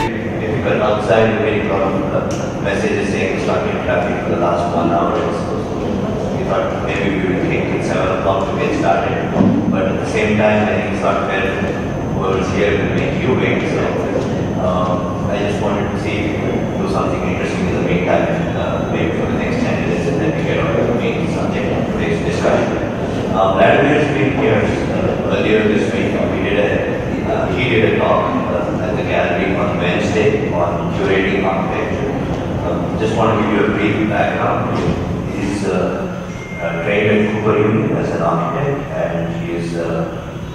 difficult outside. We're getting a lot of messages saying stuck in traffic for the last 1 hour or so. We thought maybe we would think at 7 o'clock to get started. But at the same time, I think it's not fair whoever's here to make you wait. So I just wanted to see if we could do something interesting in the meantime, maybe for the next 10 minutes, and then we get on to the main subject of today's discussion. Vladimir's been here earlier this week. He did a talk at the gallery on Wednesday on curating architecture. Just want to give you a brief background. He's trained at Cooper Union as an architect, and he's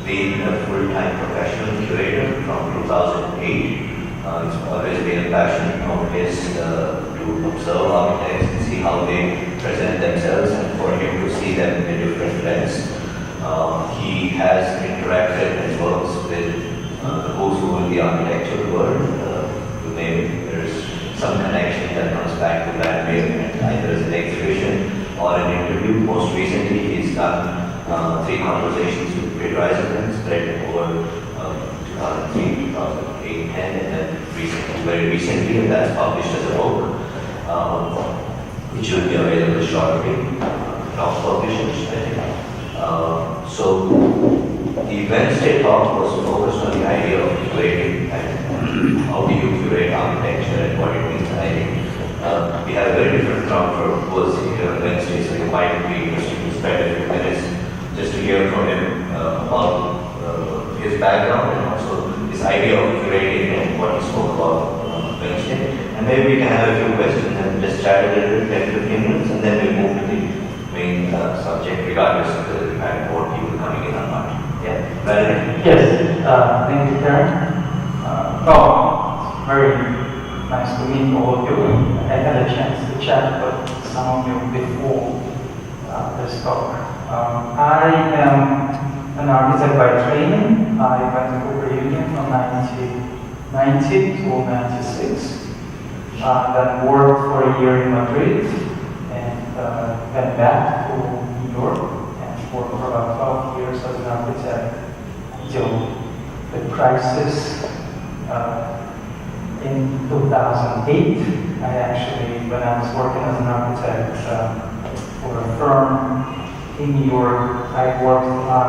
been a full-time professional curator from 2008. It's always been a passion of his to observe architects and see how they present themselves, and for him to see them in a different lens. He has interacted and works with the who's who in the architectural world. To name it, there's some connection that comes back to Vladimir, either as an exhibition or an interview. Most recently, he's done 3 conversations with Peter Eisenman, spread over 2003, 2008, 10, and then very recently, and that's published as a book, which will be available shortly from publishers, I think. So the Wednesday talk was focused on the idea of curating and how do you curate architecture and what it means. I think we have a very different crowd for who was here on Wednesday, so it might be interesting to spend a few minutes just to hear from him about his background and also this idea of curating and what he spoke about on Wednesday. And maybe we can have a few questions and just chat a little bit, 10-15 minutes, and then we'll move to the main subject, regardless of whether we had more people coming in or not. Yeah, Vladimir? Yes, thank you, Karen. Well, very nice to meet all of you. I had a chance to chat with some of you before this talk. I am an architect by training. I went to Cooper Union from 1990 to 96. Then worked for a year in Madrid and then back to New York and worked for about 12 years as an architect until the crisis in 2008. I actually, when I was working as an architect for a firm in New York, I worked on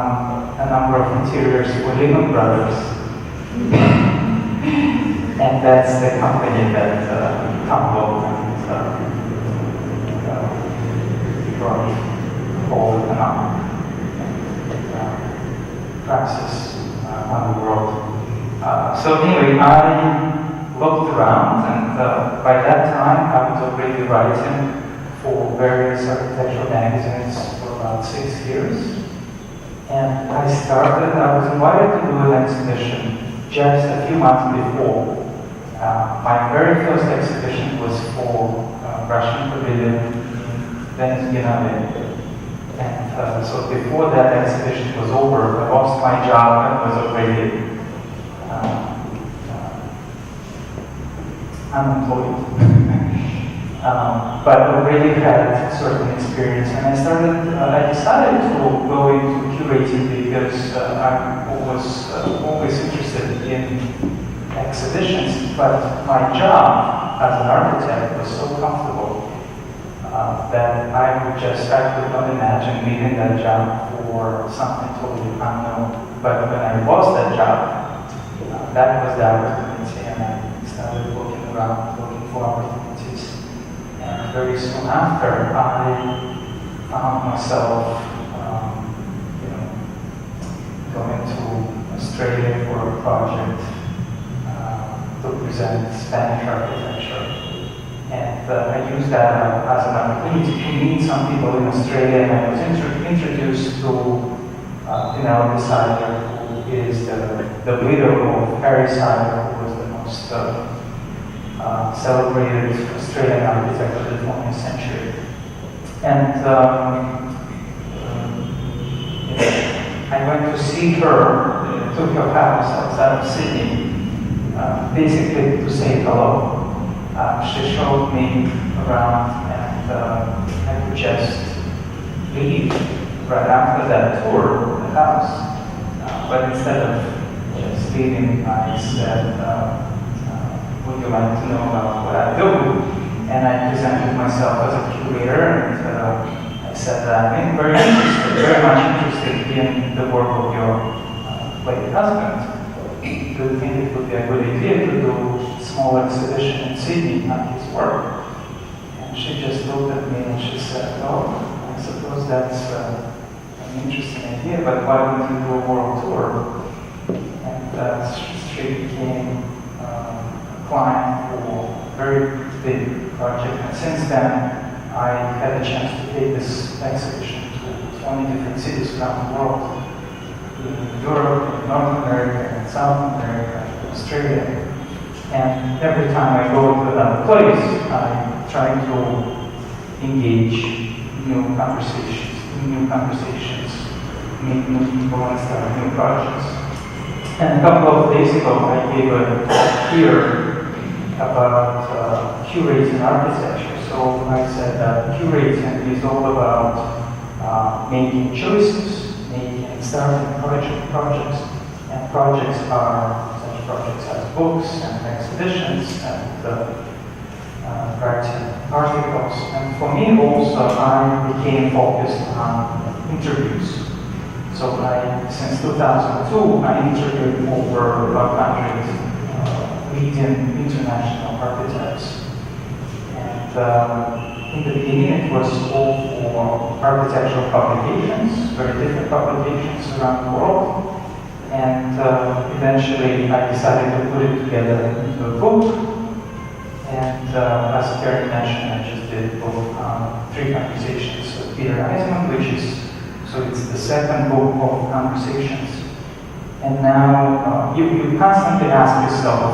a number of interiors for Lehman Brothers. And that's the company that tumbled and brought whole economic crisis on the world. So anyway, I looked around, and by that time I was already writing for various architectural magazines for about 6 years. And I was invited to do an exhibition just a few months before. My very first exhibition was for Russian Pavilion in Venice Biennale. And so before that exhibition was over, I lost my job and was already unemployed. But already had certain experience, and I decided to go into curating because I was always interested in exhibitions, but my job as an architect was so comfortable that I could not imagine leaving that job for something totally unknown. But when I lost that job, that was the opportunity, and I started looking around, looking for opportunities. And very soon after, I found myself, going to Australia for a project to present Spanish architecture. And I used that as an opportunity to meet some people in Australia, and I was introduced to Pinel Sider, who is the leader of Harry Sider, who was the most celebrated Australian architect of the 20th century. And I went to see her, took her house outside of Sydney, basically to say hello. She showed me around, and I could just leave right after that tour of the house. But instead of just leaving, I said, would you like to know about what I do? And I presented myself as a curator, and I said that I'm very much interested in the work of your late husband. Do you think it would be a good idea to do a small exhibition in Sydney on his work? And she just looked at me and she said, oh, I suppose that's an interesting idea, but why don't you do a world tour? And she became a client for a very big project. And since then, I had a chance to take this exhibition to 20 different cities around the world. In Europe, in North America, in South America, in Australia. And every time I go to another place, I try to engage new conversations, meet new people and start new projects. And a couple of days ago, I gave a talk here about curating architecture. So I said that curating is all about making choices, starting projects, and projects are such projects as books and exhibitions and writing articles. And for me also, I became focused on interviews. So since 2002, I interviewed over 100 leading international architects. And in the beginning, it was all for architectural publications, very different publications around the world. And eventually, I decided to put it together into a book. And as Gary mentioned, I just did a book on 3 conversations with Peter Eisman, so it's the second book of conversations. And now you constantly ask yourself,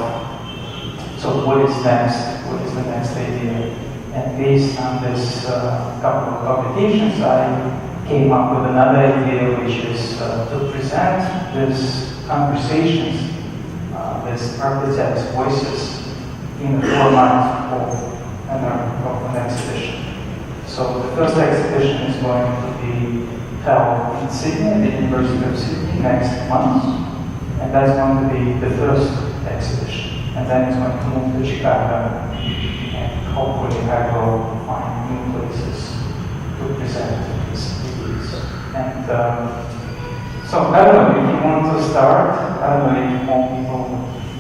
so what is next? What is the next idea? And based on this couple of publications, I came up with another idea, which is to present these conversations, these architects' voices, in the format of an exhibition. So the first exhibition is going to be held in Sydney, at the University of Sydney, next month, and that's going to be the first exhibition. And then it's going to move to Chicago. Hopefully I will find new places to present these ideas. And so I don't know if you want to start. I don't know if more people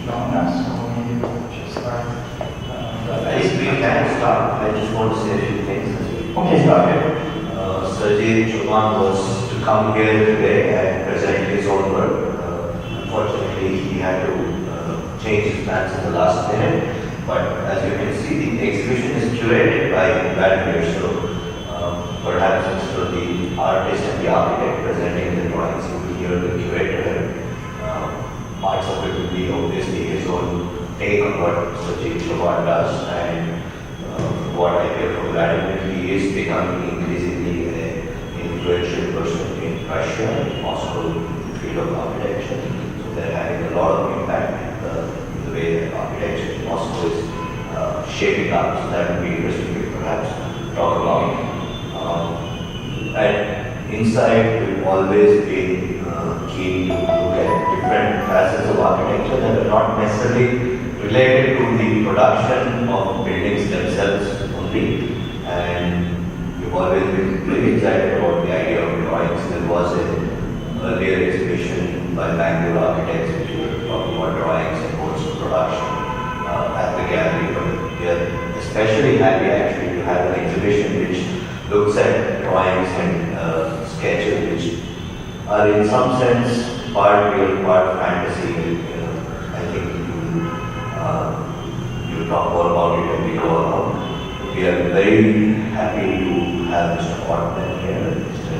join us, or maybe we'll just start. I think we can start. I just want to say a few things as we Okay, started. Sergei Tchoban was to come here today and present his own work. Unfortunately, he had to change his plans in the last minute. But as you can see, the exhibition is curated by Vladimir, so perhaps instead of the artist and the architect presenting the drawings, you will hear the curator. Parts of it will be obviously his own take on what Sergei Tchoban does, and what I hear from Vladimir, he is becoming increasingly an influential person in Russia, in Moscow, in the field of architecture. So they're having a lot of impact in the way that architecture in Moscow is shaping up. So that would be interesting to perhaps talk about. At InCITE, we've always been keen to look at different facets of architecture that are not necessarily related to the production of buildings themselves only. And we've always been very excited about the idea of drawings. There was an earlier exhibition by Bangalore architects which were talking about drawings and modes of production at the gallery. But we are especially happy actually to have an exhibition which looks at drawings and sketches which are in some sense part real, part fantasy. I think you'll talk more about it as we go along. We are very happy to have Mr. Ortman here,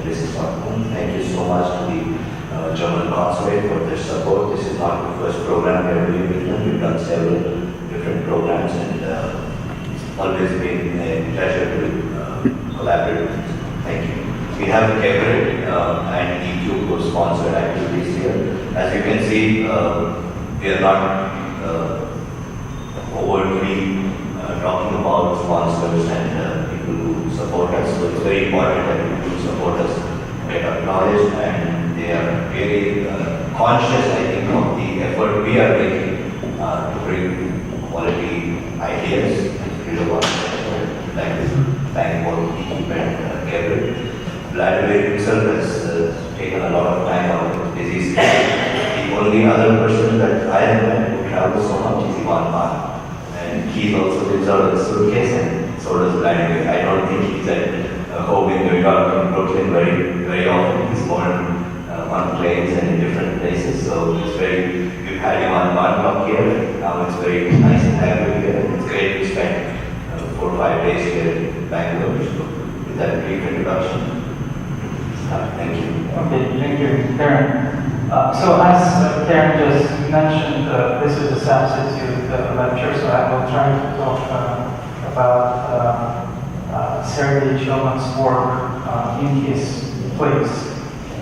Mrs. Ortman. Thank you so much to the German Consulate for their support. This is not the first program we are doing with them. We've done several different programs, and it's always been a pleasure to collaborate with them. Thank you. We have Everett and EQ co-sponsored activities here. As you can see, we are not overtly talking about sponsors and people who support us. So it's very important that people who support us get acknowledged, and they are really conscious, I think, of the effort we are making to bring quality Vladimir himself has taken a lot of time out of his busy schedule. The only other person that I have met who travels so much is Ivan. And he also lives out of a suitcase, and so does Vladimir. I don't think he's at home in New York and Brooklyn very often. He's more on planes and in different places. So it's we've had him on Bangkok here. Now it's very nice to have him here. It's great to spend 4 or 5 days here in Bangalore. So with that brief introduction, thank you. Okay, thank you, Karen. So as Karen just mentioned, this is a substitute lecture, so I will try to talk about Sergei Tchoban's work in his place.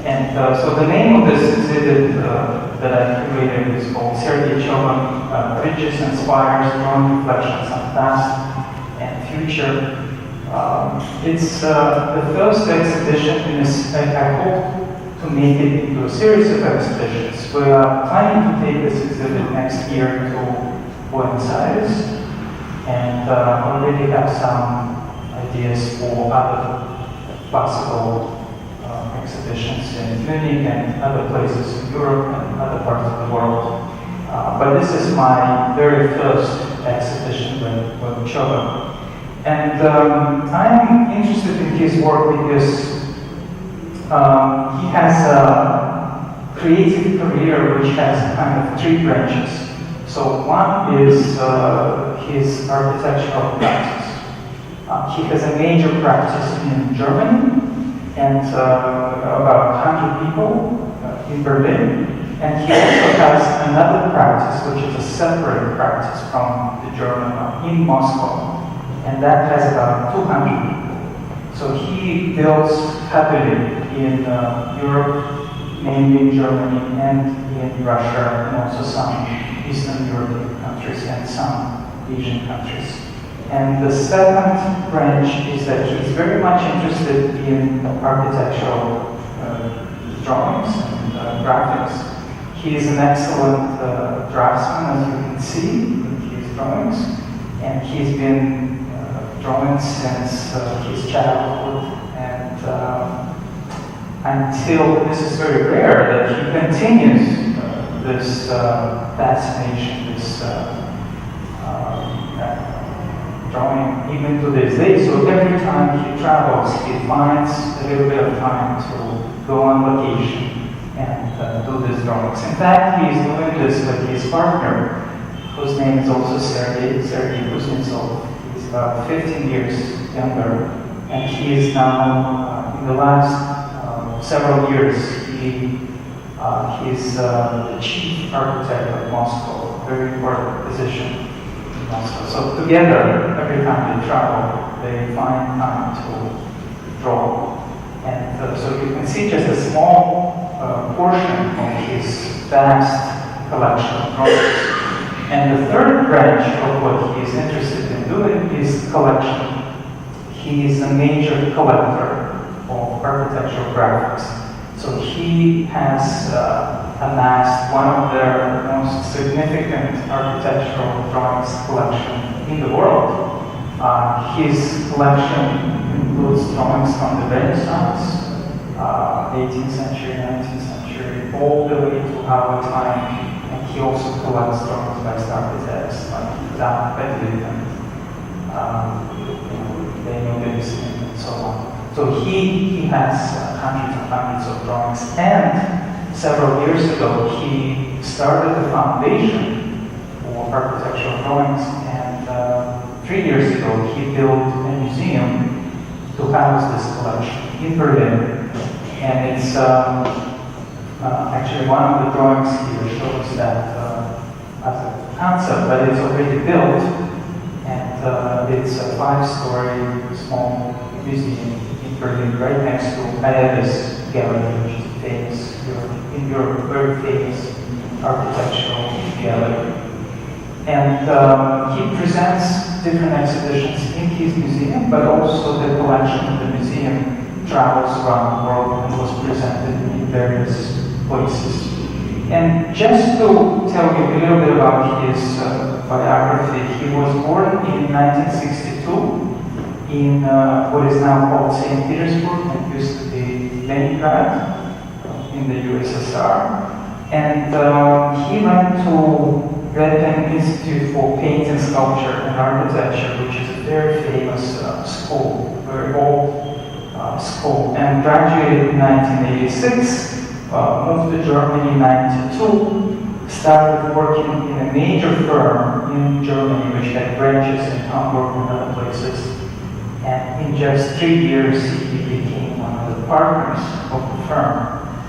And so the name of this exhibit that I curated is called Sergei Tchoban, Bridges and Spires, Drawing Reflections on Past and Future. It's the first exhibition in this, I hope to make it into a series of exhibitions. We are planning to take this exhibit next year to Buenos Aires, and already have some ideas for other possible exhibitions in Munich and other places in Europe and other parts of the world. But this is my very first exhibition with Tchoban. And I'm interested in his work because he has a creative career which has kind of 3 branches. So one is his architectural practice. He has a major practice in Germany, and about 100 people in Berlin. And he also has another practice, which is a separate practice from the German one, in Moscow. And that has about 200 people. So he builds heavily in Europe, mainly in Germany and in Russia, and also some Eastern European countries and some Asian countries. And the second branch is that he's very much interested in architectural drawings and graphics. He is an excellent draftsman, as you can see in his drawings, and he's been drawing since his childhood, and until this is very rare that he continues this fascination, this drawing even to this day. So every time he travels, he finds a little bit of time to go on vacation and do these drawings. In fact, he's doing this with his partner, whose name is also Sergei Kuznetsov. He's about 15 years younger, and he is now, in the last several years, he's the chief architect of Moscow, a very important position in Moscow. So together, every time they travel, they find time to draw. And so you can see just a small portion of his vast collection of drawings. And the third branch of what he is interested in doing is collection. He is a major collector of architectural graphics. So he has amassed one of the most significant architectural drawings collection in the world. His collection includes drawings from the Renaissance, 18th century, 19th century, all the way to our time. And he also collects drawings by architects like Vladimir and Belogolovsky and so on. So he has hundreds and hundreds of drawings. And several years ago, he started a foundation for architectural drawings. And 3 years ago, he built a museum to house this collection in Berlin. And it's actually one of the drawings here shows that as a concept, but it's already built. And it's a 5-story small museum in Berlin, right next to Ayala's gallery, which is famous in Europe, very famous architectural gallery. And he presents different exhibitions in his museum, but also the collection of the museum travels around the world and was presented in various places. And just to tell you a little bit about his biography, he was born in 1962 in what is now called St. Petersburg, and used to be Leningrad in the USSR. And he went to Vladimir Institute for Painting, Sculpture and Architecture, which is a very famous school, very old school, and graduated in 1986, moved to Germany in 1992, started working in a major firm in Germany which had branches in Hamburg and other places. And in just 3 years, he became one of the partners of the firm,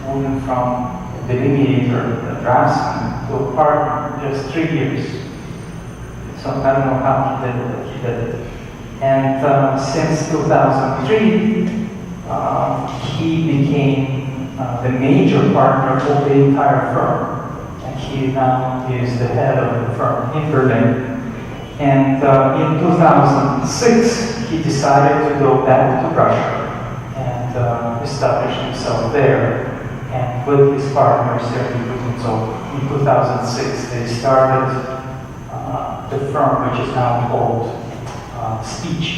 moving from a delineator, a draftsman, to a partner in just 3 years. So I don't know how he did it, but he did it. And since 2003, he became the major partner of the entire firm. And he now is the head of the firm in Berlin. And in 2006, he decided to go back to Russia and establish himself there. And with his partner, Sergei Tchoban, in 2006, they started the firm, which is now called Speech.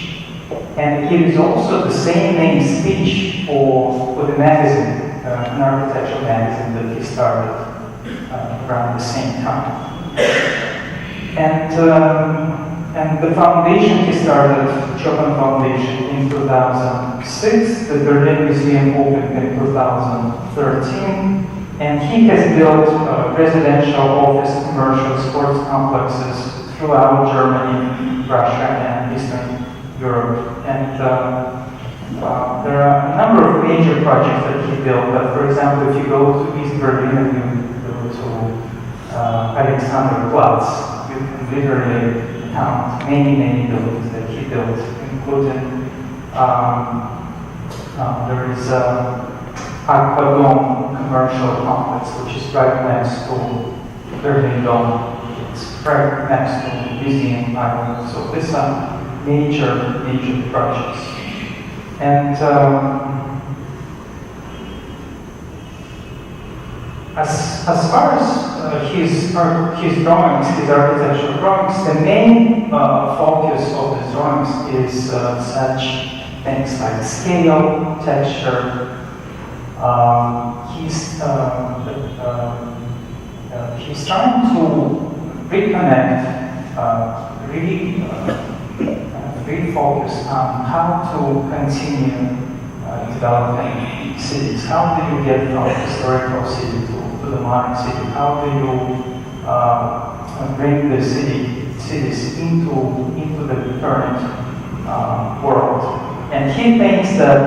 And it is also the same name, Speech, for the magazine, an architectural magazine that he started around the same time. And the foundation he started, Tchoban Foundation, in 2006. The Berlin Museum opened in 2013. And he has built residential, office, commercial, sports complexes throughout Germany, Russia, and Eastern Europe. And there are a number of major projects that he built. But for example, if you go to East Berlin and you go to Alexanderplatz, you can literally count many buildings that he built, including there is Aquadome commercial complex, which is right next to Berlin Dome. It's right next to the museum island. So these are major projects. And as far as his drawings, his architectural drawings, the main focus of his drawings is such things like scale, texture. He's trying to reconnect, refocus on how to continue developing cities. How do you get from historical city to the modern city? How do you bring the cities into the current world? And he thinks that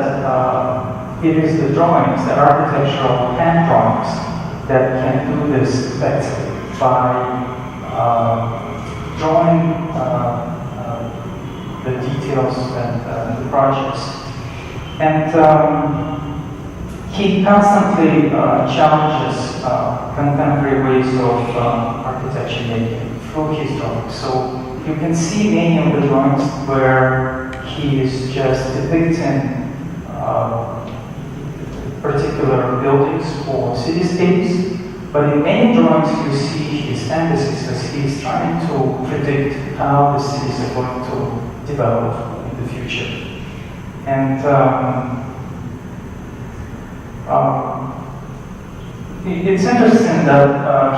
it is the drawings, the architectural hand drawings, that can do this effectively by drawing the details and the projects. And he constantly challenges contemporary ways of architecture making through his drawings. So you can see many of the drawings where he is just depicting particular buildings or cityscapes, but in many drawings you see his emphasis as he's trying to predict how the cities are going to develop in the future. And it's interesting that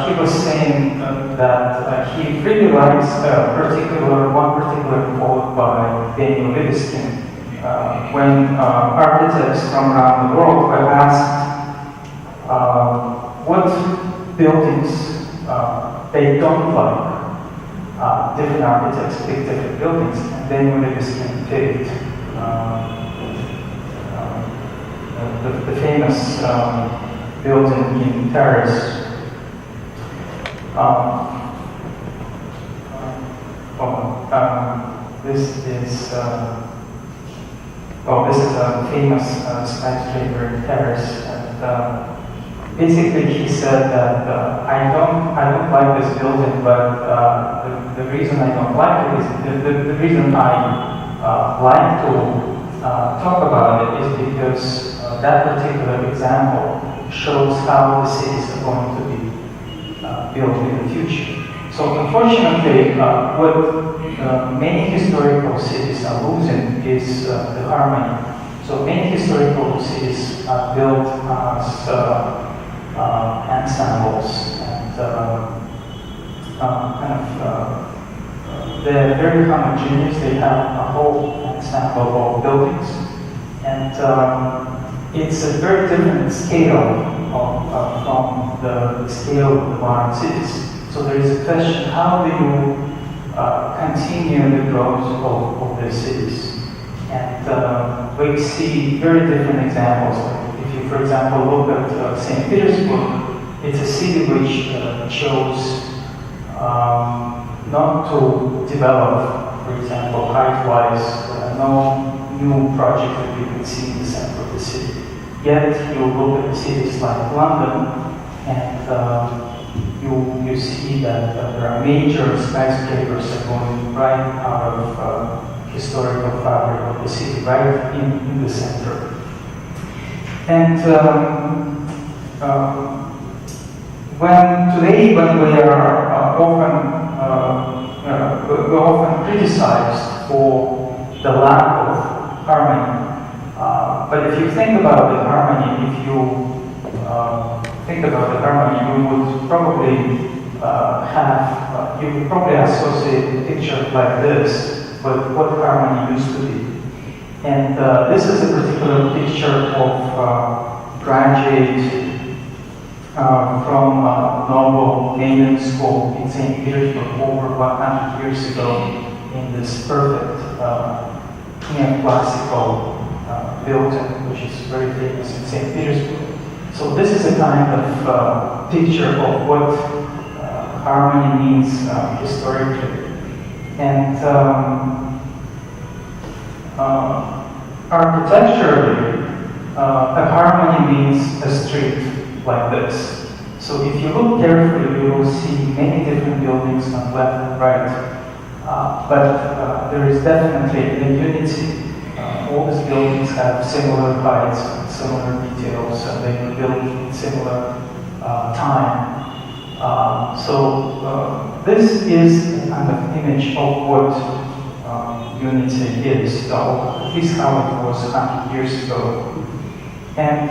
he was saying that he really likes one particular quote by Belogolovsky when architects from around the world were asked what buildings they don't like. Different architects pick different buildings, and then Belogolovsky picked the famous building in Paris. This is a famous skyscraper in Paris, and basically he said that I don't like this building, but the reason I don't like it is the reason I like to talk about it is because that particular example shows how the cities are going to be built in the future. So So unfortunately, what many historical cities are losing is the harmony. So many historical cities are built as ensembles and they're very homogeneous. They have a whole ensemble of buildings, and it's a very different scale from the scale of the modern cities. So there is a question: how do you continue the growth of the cities? And we see very different examples. Like if you, for example, look at St. Petersburg, it's a city which chose not to develop, for example, height-wise, no new project that you can see in the center of the city. Yet you look at cities like London, and you see that there are major skyscrapers that are going right out of historical fabric of the city, right in the center. And when we are we're often criticized for the lack of harmony. But if you think about the harmony, you would probably you would probably associate a picture like this with what harmony used to be. And this is a particular picture of graduate from Noble Maiden School in St. Petersburg over 100 years ago in this perfect neoclassical building, which is very famous in St. Petersburg. So this is a kind of picture of what harmony means historically. And architecturally, a harmony means a street like this. So if you look carefully, you will see many different buildings on left and right. But there is definitely a unity. All these buildings have similar heights, similar details, and they were built in similar time. So this is a kind of image of what unity is, so at least how it was 100 years ago. And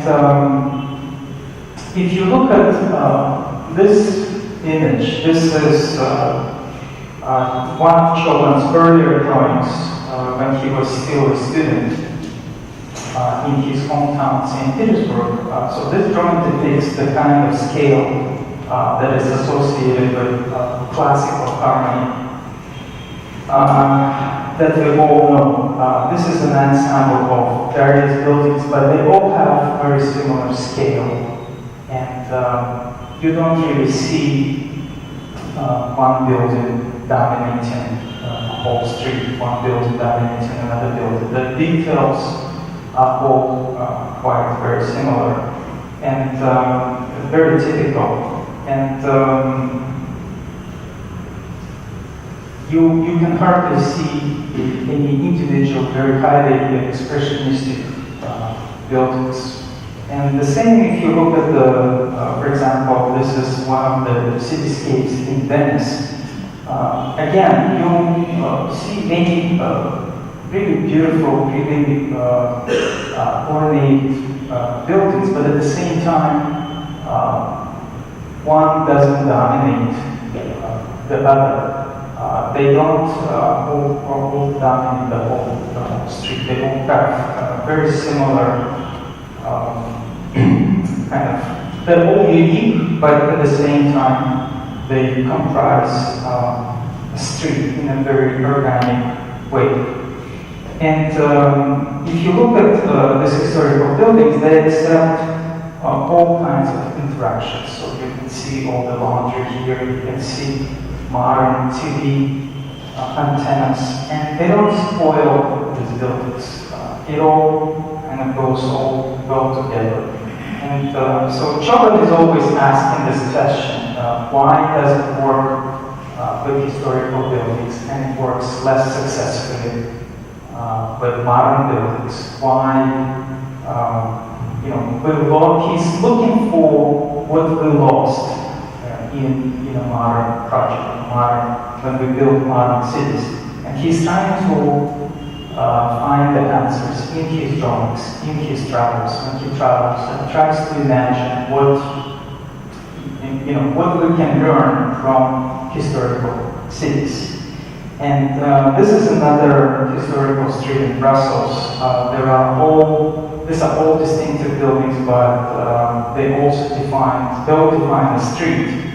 if you look at this image, this is one of Tchoban's earlier drawings when he was still a student in his hometown, St. Petersburg. So this drawing depicts the kind of scale that is associated with classical harmony that we all know. This is an ensemble of various buildings, but they all have very similar scale. And you don't really see one building dominating a whole street, one building dominating another building. The details are all quite very similar and very typical. And you can hardly see any individual, very highly expressionistic buildings. And the same if you look at the, for example, this is one of the cityscapes in Venice. Again, you see many really beautiful, really ornate buildings, but at the same time, one doesn't dominate the other. They don't all dominate the whole street. They all have very similar kind of, they're all unique, but at the same time, they comprise a street in a very organic way. And if you look at these historical buildings, they accept all kinds of interactions. So you can see all the laundry here, you can see modern TV antennas, and they don't spoil these buildings. It all kind of goes all well together. And so Tchoban is always asking this question, why does it work with historical buildings and it works less successfully with modern buildings? Why, he's looking for what we lost in a modern project, when we build modern cities. And he's trying to find the answers in his drawings, in his travels, when he travels and tries to imagine what we can learn from historical cities. And this is another historical street in Brussels. These are all distinctive buildings, but they also define the street.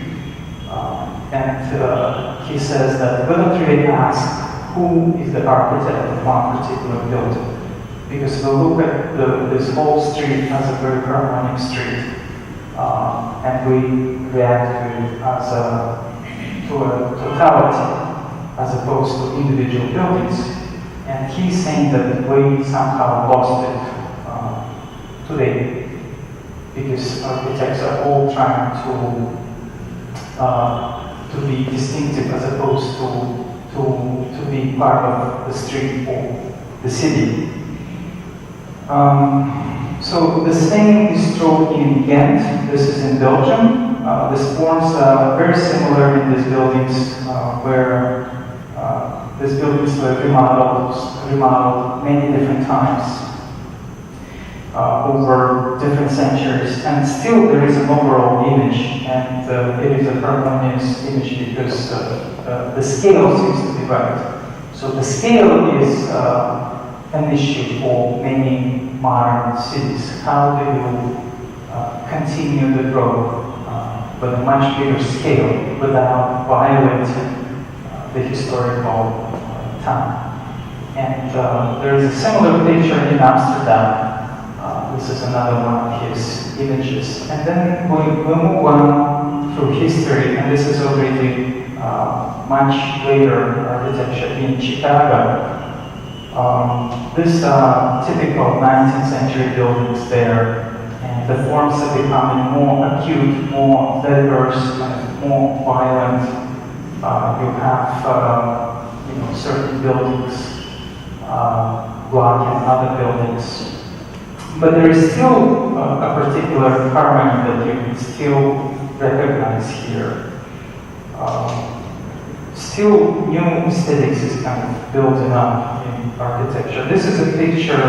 And he says that we don't really ask who is the architect of one particular building, because we look at this whole street as a very harmonic street, and we react to it as to a totality, as opposed to individual buildings. And he's saying that we somehow lost it today, because architects are all trying to be distinctive as opposed to be part of the street or the city. So the same is true in Ghent. This is in Belgium. These forms are very similar in these buildings, where these buildings were remodeled many different times over different centuries, and still there is an overall image, and it is a harmonious image because the scale seems to be right. So the scale is an issue for many modern cities. How do you continue the growth with a much bigger scale without violating the historical time? And there is a similar picture in Amsterdam. This is another one of his images. And then we move on through history, and this is already much later architecture in Chicago. These are typical 19th century buildings there, and the forms are becoming more acute, more diverse, and more violent. You have certain buildings blocking other buildings. But there is still a particular harmony that you can still recognize here. Still, new aesthetics is kind of building up in architecture. This is a picture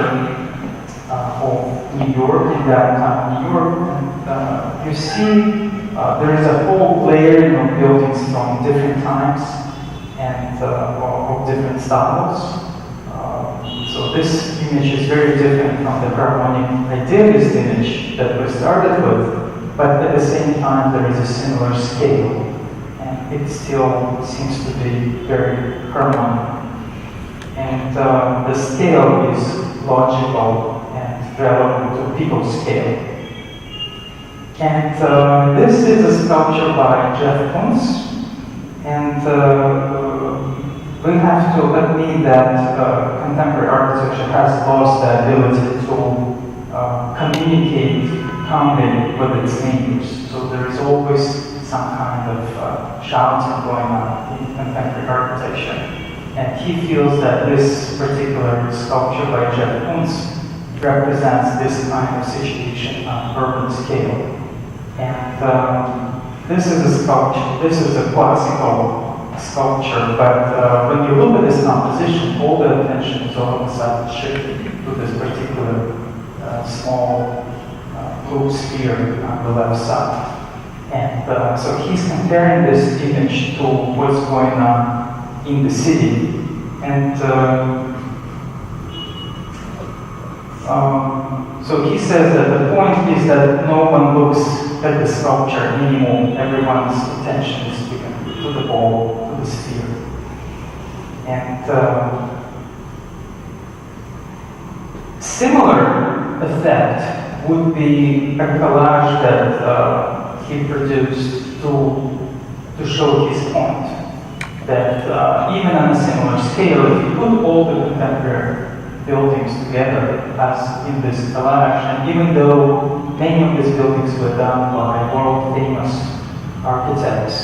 of New York, in downtown New York. And you see there is a whole layering of buildings from different times and of different styles. So this image is very different from the harmonic idealist image that we started with, but at the same time there is a similar scale, and it still seems to be very harmonic. And the scale is logical and relevant to people's scale. And this is a sculpture by Jeff Koons, and we have to admit that contemporary architecture has lost the ability to communicate calmly with its neighbors. So there is always some kind of shouting going on in contemporary architecture. And he feels that this particular sculpture by Jeff Koons represents this kind of situation on urban scale. And this is a sculpture, this is a classical sculpture, but when you look at this composition, all the attention is all of a sudden shifted to this particular small blue sphere on the left side. And so he's comparing this image to what's going on in the city. And so he says that the point is that no one looks at the sculpture anymore. Everyone's attention is given to the ball, to the sphere. And similar effect would be a collage that he produced to show his point. That even on a similar scale, if you put all the contemporary buildings together as in this collage, and even though many of these buildings were done by world-famous architects,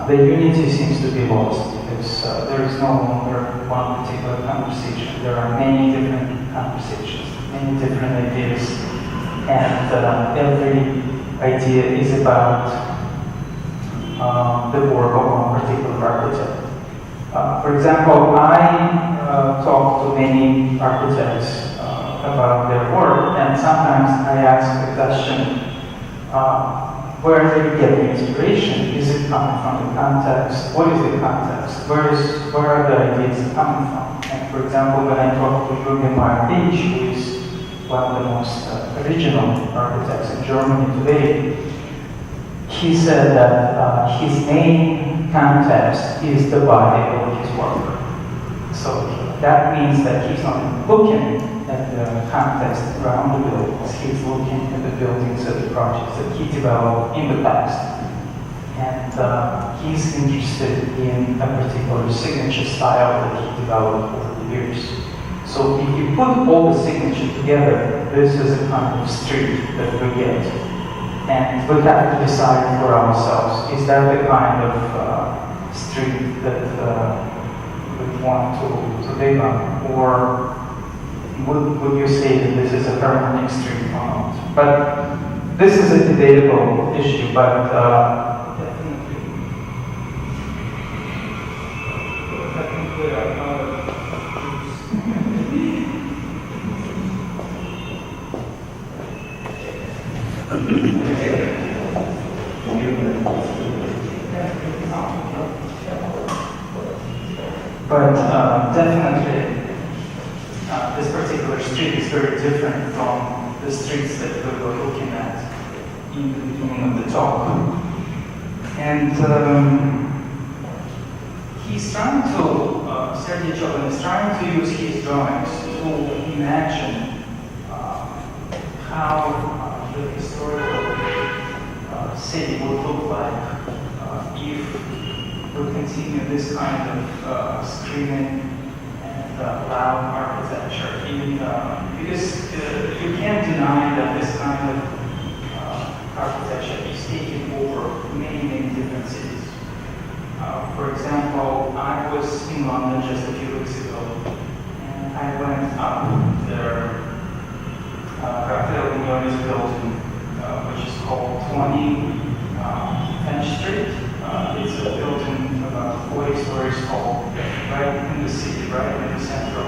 the unity seems to be lost because there is no longer one particular conversation. There are many different conversations, many different ideas, and every idea is about one particular architect. For example, I talk to many architects about their work, and sometimes I ask the question, where do you get the inspiration? Is it coming from the context? What is the context? Where are the ideas coming from? And for example, when I talk to Jürgen Meyer-Beach, who is one of the most original architects in Germany today, he said that his main context is the body of his work. So that means that he's not looking at the context around the buildings, he's looking at the buildings and the projects that he developed in the past. And he's interested in a particular signature style that he developed over the years. So if you put all the signatures together, this is a kind of street that we get. And we have to decide for ourselves, is that the kind of street that we want to live on? Or would you say that this is a harmonic street or not? But this is a debatable issue, but definitely, this particular street is very different from the streets that we were looking at in the beginning of the talk. And he's trying to, Sergei Tchoban is trying to use his drawings to imagine how the historical city would look like if we continue this kind of screaming and loud architecture. Because you can't deny that this kind of architecture is taking over many different cities. For example, I was in London just a few weeks ago, and I went up their Raphael Vignoni's building, which is called 20 Finch Street. It's a building about 40 stories tall, right in the city, right in the center of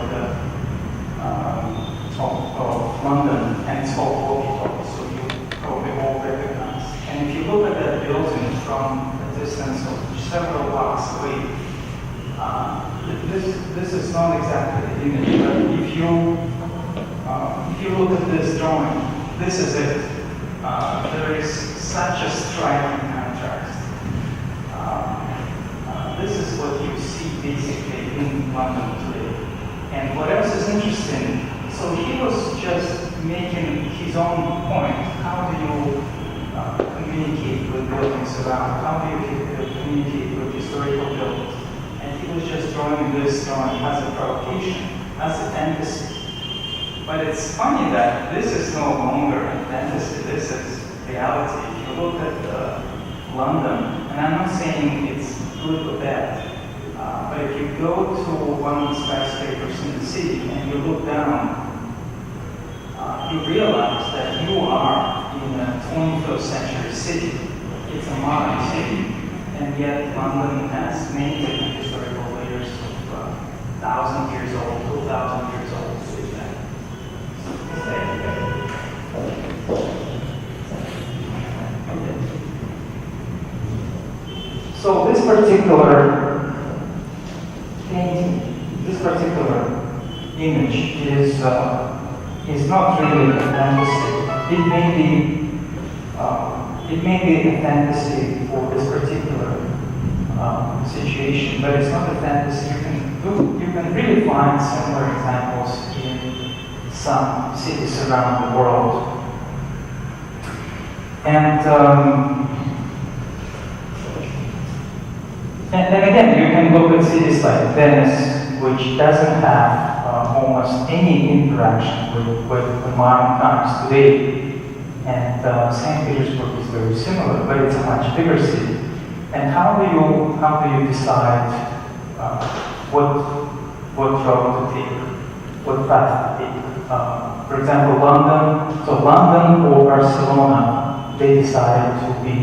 London, and it's called Walkie-Talkie, so you probably all recognize. And if you look at that building from a distance of several blocks away, this is not exactly the image, but if you look at this drawing, this is it. There is such a striking contrast. This is what you see basically in London today. And what else is interesting, so he was just making his own point. How do you communicate with buildings around? How do you communicate with historical buildings? And he was just drawing this drawing as a provocation, as a fantasy. But it's funny that this is no longer a fantasy, this is reality. If you look at London, and I'm not saying it's good or bad, but if you go to one of the skyscrapers in the city and you look down, you realize that you are in a 21st century city. It's a modern city, and yet London has many different historical layers of 1,000 years old, 2,000 years old. So this particular painting, this particular image is not really a fantasy. It may be a fantasy for this particular situation, but it's not a fantasy. You can really find similar examples in some cities around the world. And again, you can look at cities like Venice, which doesn't have almost any interaction with the modern times today. And St. Petersburg is very similar, but it's a much bigger city. And how do you decide what road to take, what path to take? For example, London. So London or Barcelona, they decided to be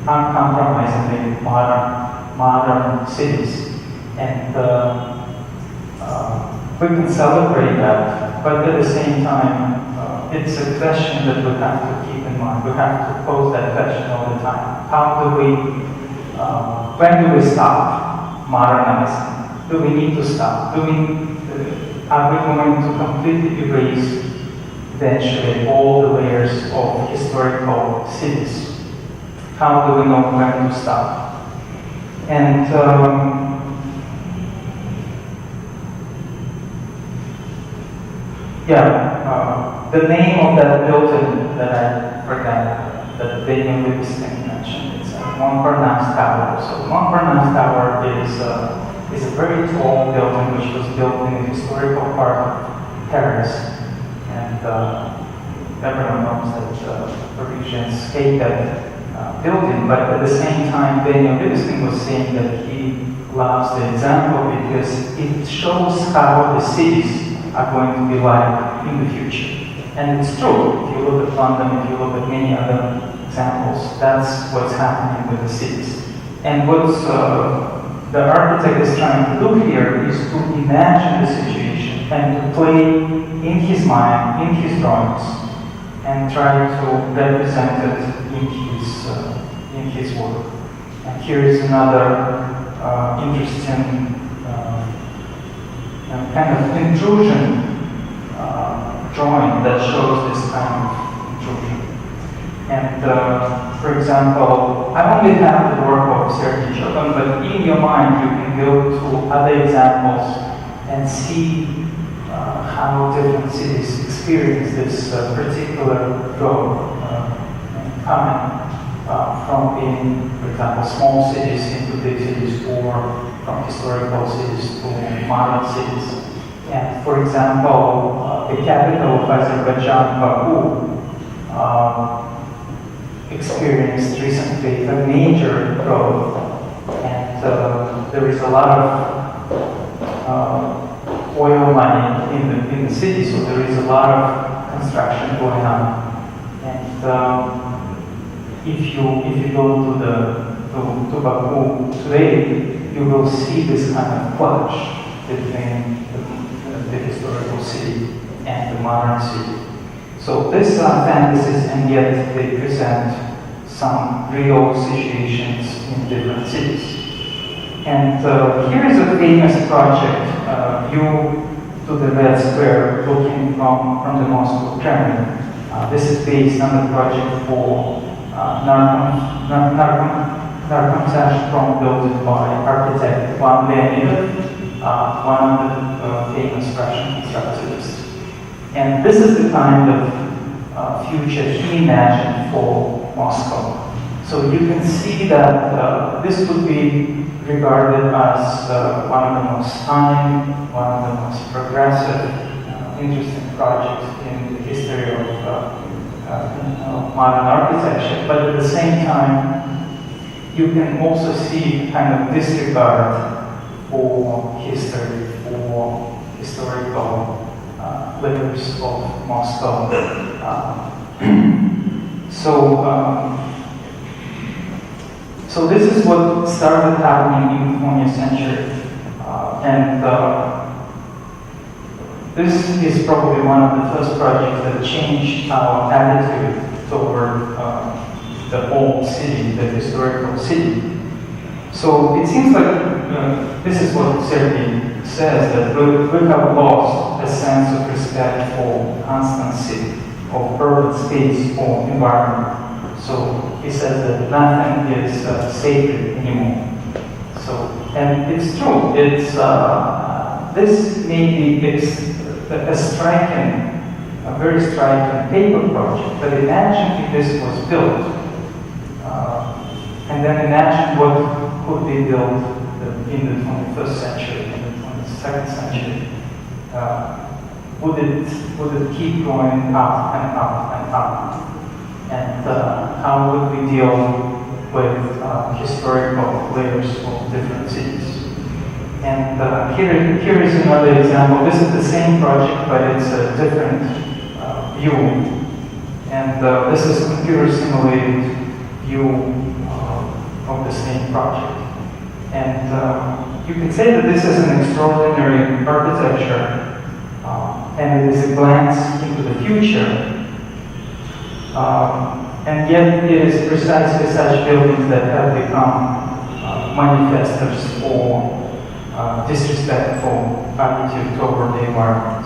uncompromisingly modern cities. And we can celebrate that, but at the same time, it's a question that we have to keep in mind. We have to pose that question all the time. How do we, when do we stop modernizing? Do we need to stop? Are we going to completely erase eventually all the layers of historical cities? How do we know when to stop? And the name of that building that I forgot, that Vladimir mentioned, it's Montparnasse Tower. So Montparnasse Tower is a very tall building which was built in the historical part of Paris, and everyone knows that Parisians hate that building. But at the same time, Vladimir was saying that he loves the example because it shows how the cities are going to be like in the future. And it's true. If you look at London, if you look at many other examples, that's what's happening with the cities. And what the architect is trying to do here is to imagine the situation and to play in his mind, in his drawings, and try to represent it in his work. And here is another interesting kind of intrusion drawing that shows this kind of intrusion. And for example, I only have the work of Sergei Tchoban, but in your mind you can go to other examples and see how different cities experience this particular growth, coming from being, for example, small cities into big cities, or from historical cities to modern cities. And for example, the capital of Azerbaijan, Baku, experienced recently a major growth, and there is a lot of oil money in the city, so there is a lot of construction going on. And if you go to Baku today, you will see this kind of clash between the historical city and the modern city. So these are fantasies, and yet they present some real situations in different cities. And here is a famous project, view to the Red Square, looking from the Moscow Kremlin. This is based on the project for Narkomsach prom built by architect Vladimir, one of the famous Russian constructivists. And this is the kind of future he imagined for Moscow. So you can see that this would be regarded as one of the most stunning, one of the most progressive, interesting projects in the history of modern architecture. But at the same time, you can also see kind of disregard for history, for historical layers of Moscow. So this is what started happening in the 20th century, and this is probably one of the first projects that changed our attitude toward the old city, the historical city. So it seems like this is what Sergei says, that we have lost a sense of respect for constancy of urban space or environment. So he says that nothing is sacred anymore. So, and it's true. It's this maybe is a very striking paper project. But imagine if this was built, and then imagine what could be built in the 21st century, in the 22nd century. Would it keep going up and up and up? And how would we deal with historical layers of different cities? And here is another example. This is the same project, but it's a different view. And this is a computer simulated view of the same project. And you could say that this is an extraordinary architecture, and it is a glance into the future. And yet it is precisely such buildings that have become manifestors for disrespectful attitude toward the environment.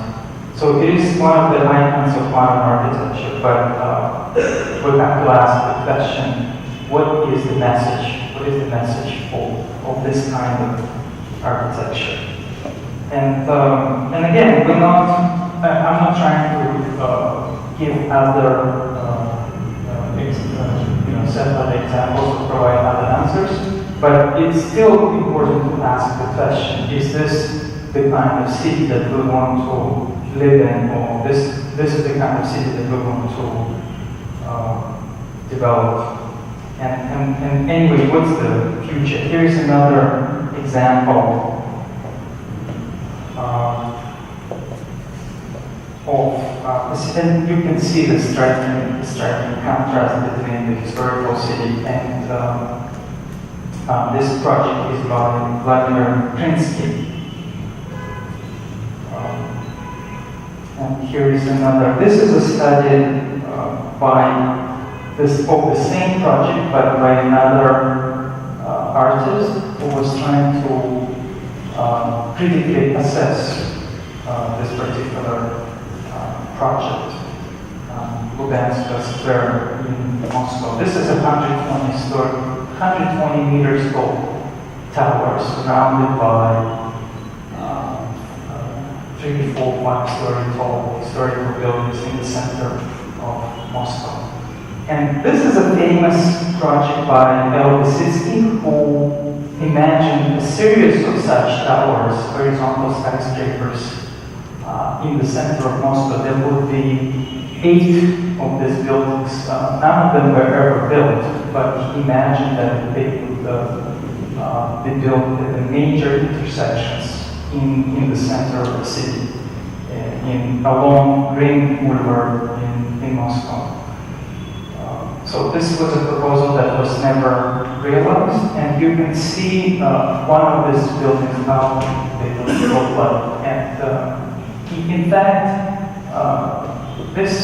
So it is one of the icons of modern architecture, but we have to ask the question, what is the message? What is the message of this kind of architecture? And again, I'm not trying to give other separate examples or provide other answers, but it's still important to ask the question, is this the kind of city that we want to live in, or this is the kind of city that we want to develop? And anyway, what's the future? Here's another example and you can see the striking contrast between the historical city and this project is by Vladimir. And here is another. This is a study of the same project, but by another artist who was trying to critically assess this particular project, Luganska Square in Moscow. This is a 120 meters tall tower surrounded by 3, 4, 5-story tall historical buildings in the center of Moscow. And this is a famous project by Belogolovsky, who imagined a series of such towers, horizontal skyscrapers, in the center of Moscow. There would be 8 of these buildings. None of them were ever built, but he imagined that they would be built at the major intersections in the center of the city, along Green Boulevard in Moscow. So this was a proposal that was never realized, and you can see one of these buildings now they look like. And in fact, this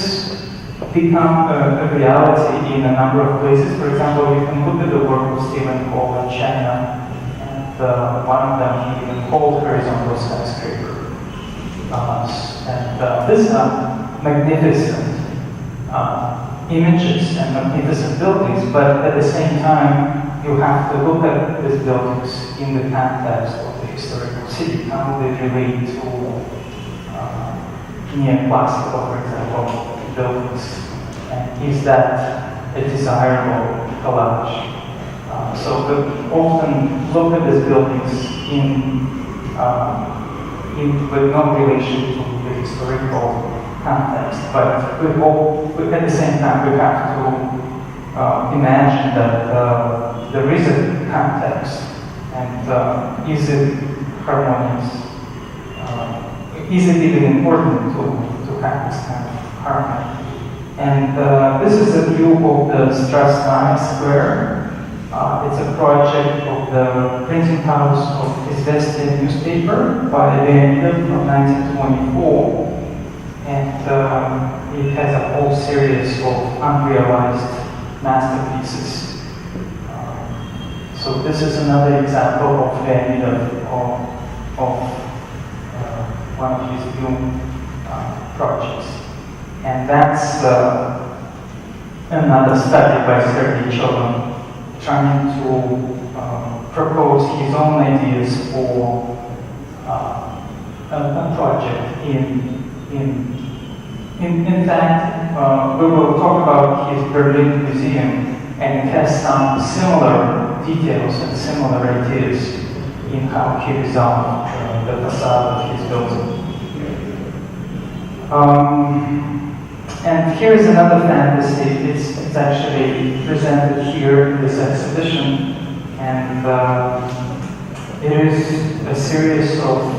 become a reality in a number of places. For example, you can look at the work of Stephen Cole in China, and one of them he even called horizontal skyscraper. And these are magnificent images and magnificent buildings, but at the same time, you have to look at these buildings in the context of the historical city. How do they relate to neoclassical, for example, buildings? And is that a desirable collage? So we often look at these buildings with no relation to the historical context, but at the same time we have to imagine that there is a context, and is it harmonious? Is it even important to have this kind of harmony? And this is a view of the Strasbourg Square. It's a project of the printing house of Izvestia newspaper by Vladimir from 1924. And it has a whole series of unrealized masterpieces. So this is another example of Vladimir of one of his new projects. And that's another study by Sergei Tchoban, trying to propose his own ideas for a project in fact, we will talk about his Berlin museum, and it has some similar details and similar ideas in how he resolved the facade of his building. And here is another fantasy. It's actually presented here in this exhibition, and it is a series of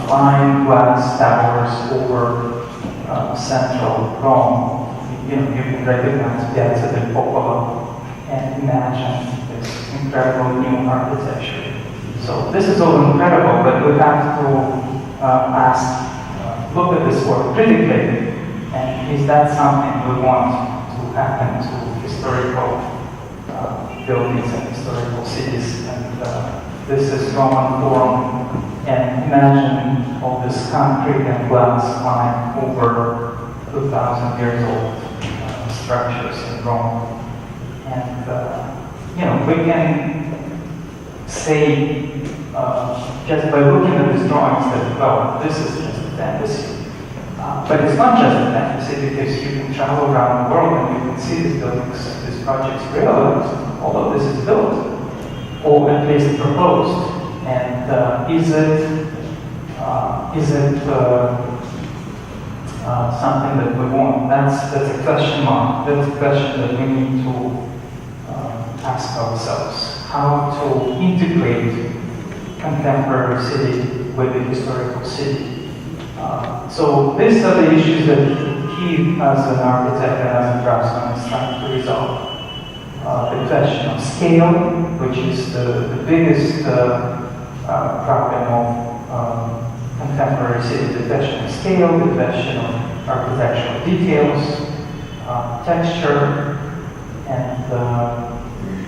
flying glass towers over central Rome. You can recognize Piazza del Popolo and imagine incredible new architecture. So this is all incredible, but we have to look at this work critically, and is that something we want to happen to historical buildings and historical cities? And this is Roman Forum, and imagine all this concrete and glass line over 2,000 years old structures in Rome. And we can say just by looking at these drawings that, well, this is just a fantasy. But it's not just a fantasy, because you can travel around the world and you can see these buildings, these projects realized, although this is built, or at least proposed. And is it something that we want? That's a question mark. That's a question that we need to ask ourselves. How to integrate contemporary city with the historical city. So these are the issues that he, as an architect and as a draftsman, is trying to resolve. The question of scale, which is the biggest problem of contemporary city. The question of scale, the question of architectural details, texture, and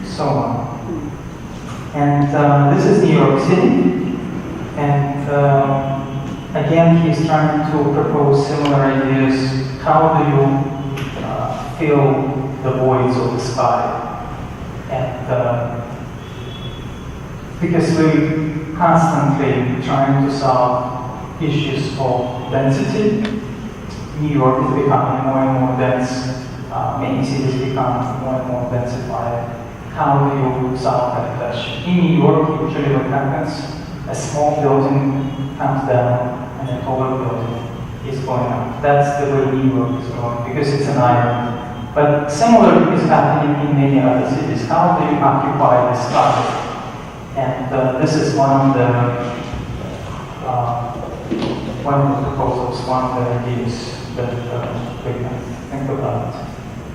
so on. And this is New York City, and again, he's trying to propose similar ideas. How do you fill the voids of the sky? And because we constantly trying to solve issues of density. New York is becoming more and more dense. Many cities become more and more densified. How do you solve that question? In New York, usually what happens, a small building comes down and a taller building is going up. That's the way New York is going, because it's an island. But similar is happening in many other cities. How do you occupy the sky? And this is one of the proposals, one of the ideas that we can think about.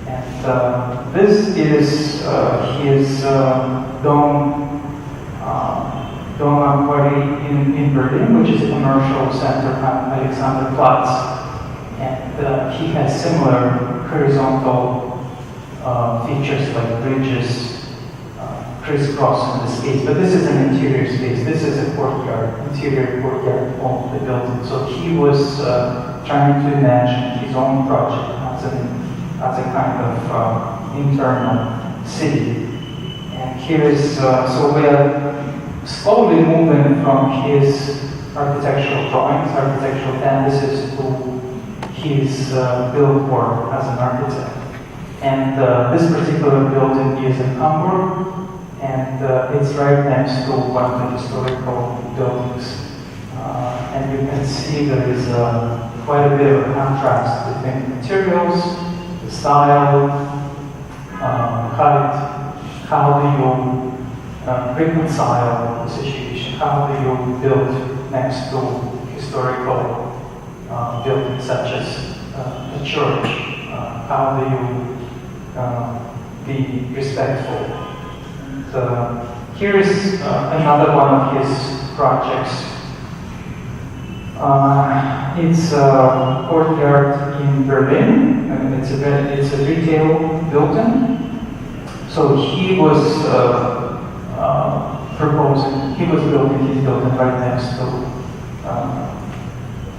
And this is his dome aquarium in Berlin, which is a commercial center on Alexanderplatz. And he has similar horizontal features like bridges crisscrossing the space. But this is an interior space. This is a courtyard, interior courtyard of the building. So he was trying to imagine his own project as a kind of internal city. And here is, so we are slowly moving from his architectural drawings, architectural fantasies, to his build work as an architect. And this particular building is in Hamburg, and it's right next to one of the historical buildings. And you can see there is quite a bit of contrast between the materials, the style, height. How do you reconcile the situation? How do you build next to historical buildings such as a church? How do you be respectful? Here is another one of his projects. It's a courtyard in Berlin. It's a retail building. So he was proposing, he was building his building right next to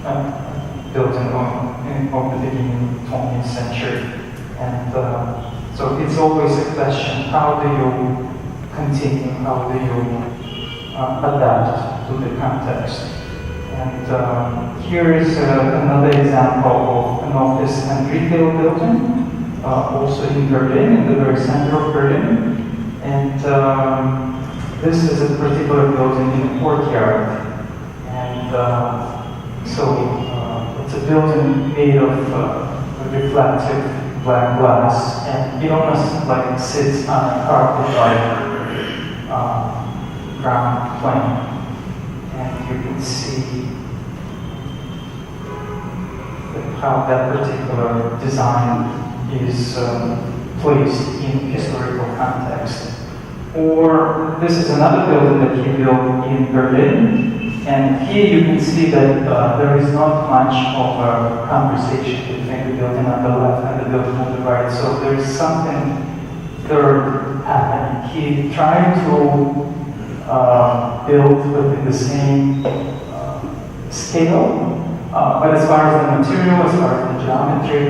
a building of the beginning of the 20th century. And so it's always a question, how do you continue, how do you adapt to the context? And here is another example of an office and retail building. Also in Berlin, in the very center of Berlin. And this is a particular building in a courtyard. And so it's a building made of reflective black glass. And it almost like sits on a carpet-like ground plane. And you can see how that particular design is placed in historical context. Or this is another building that he built in Berlin. And here you can see that there is not much of a conversation between the building on the left and the building on the right. So there is something third happening. He tried to build within the same scale, but as far as the material, as far as the geometry,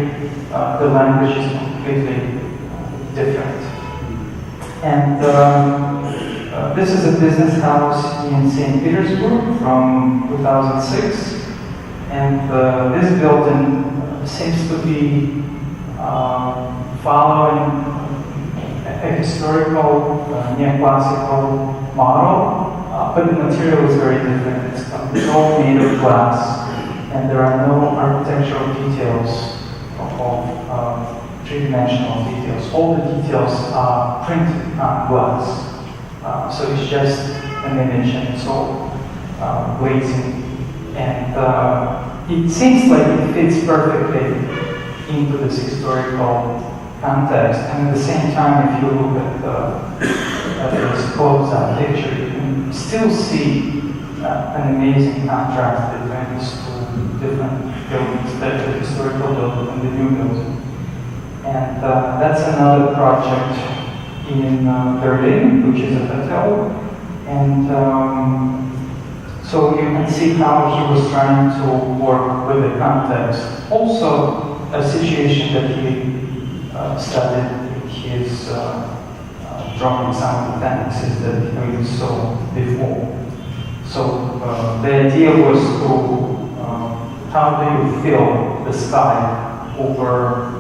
the language is completely different. And this is a business house in St. Petersburg from 2006, and this building seems to be following a historical neoclassical model, but the material is very different. It's all made of glass, and there are no architectural details of three-dimensional details. All the details are printed on glass. So it's just an image and it's all glazing. And it seems like it fits perfectly into this historical context. And at the same time, if you look at this close-up picture, you can still see an amazing contrast between these two different buildings, the historical building and the new building. And that's another project in Berlin, which is a hotel. And so you can see how he was trying to work with the context. Also, a situation that he studied in his drawing some of the tendencies that we saw before. So the idea was to how do you fill the sky over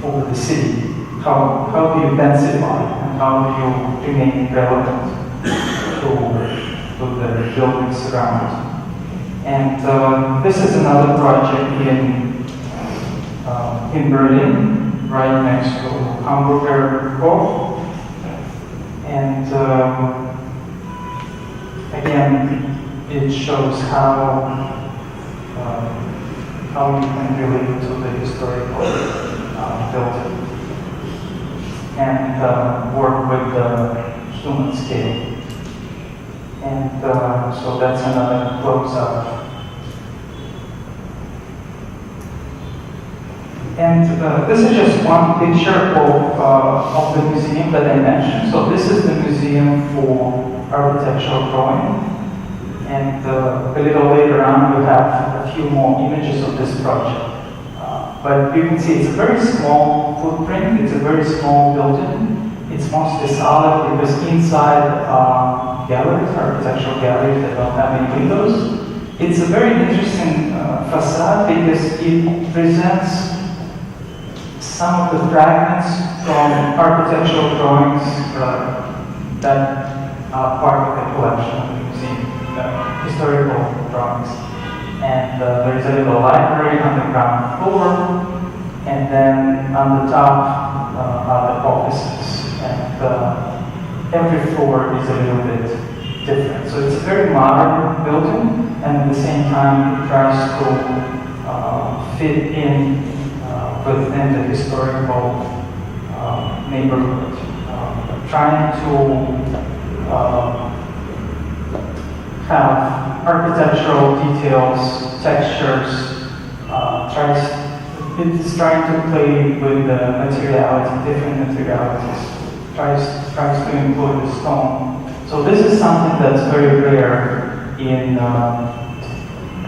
the city? How do you densify and how do you remain relevant to the buildings around? And this is another project in Berlin, right next to Hamburger Hof. And again, it shows how you can relate to the historical building and work with the human scale. And so that's another close-up. And this is just one picture of the museum that I mentioned. So this is the Museum for Architectural Drawing. And a little later on, we have a few more images of this project. But you can see it's a very small footprint, it's a very small building. It's mostly solid because inside galleries, architectural galleries that don't have any windows. It's a very interesting facade because it presents some of the fragments from architectural drawings that are part of the collection of the museum, historical drawings. And there is a little library on the ground floor, and then on the top are the offices. And every floor is a little bit different. So it's a very modern building, and at the same time it tries to fit in within the historical neighborhood, trying to have architectural details, textures, it's trying to play with the materiality, different materialities, tries to include the stone. So this is something that's very rare in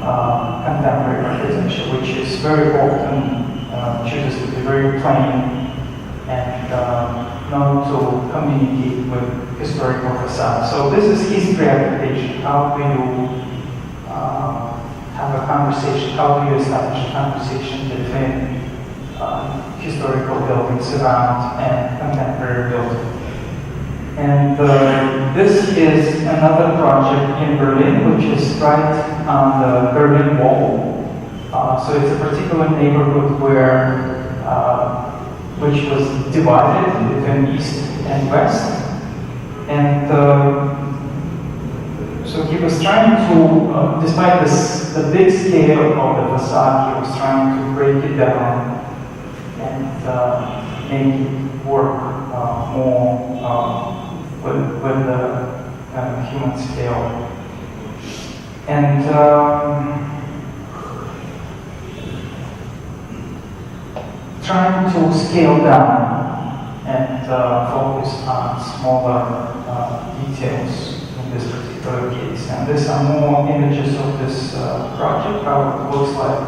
contemporary architecture, which is very often chooses to be very plain and not to communicate with historical facades. So this is history application. How do you have a conversation? How do you establish a conversation between historical buildings around and contemporary buildings? And this is another project in Berlin, which is right on the Berlin Wall. So it's a particular neighborhood where, which was divided between east and west. And so he was trying to, despite the big scale of the facade, he was trying to break it down and make it work more with the human scale. And trying to scale down and focus on smaller details in this particular case. And these are more images of this project, how it looks like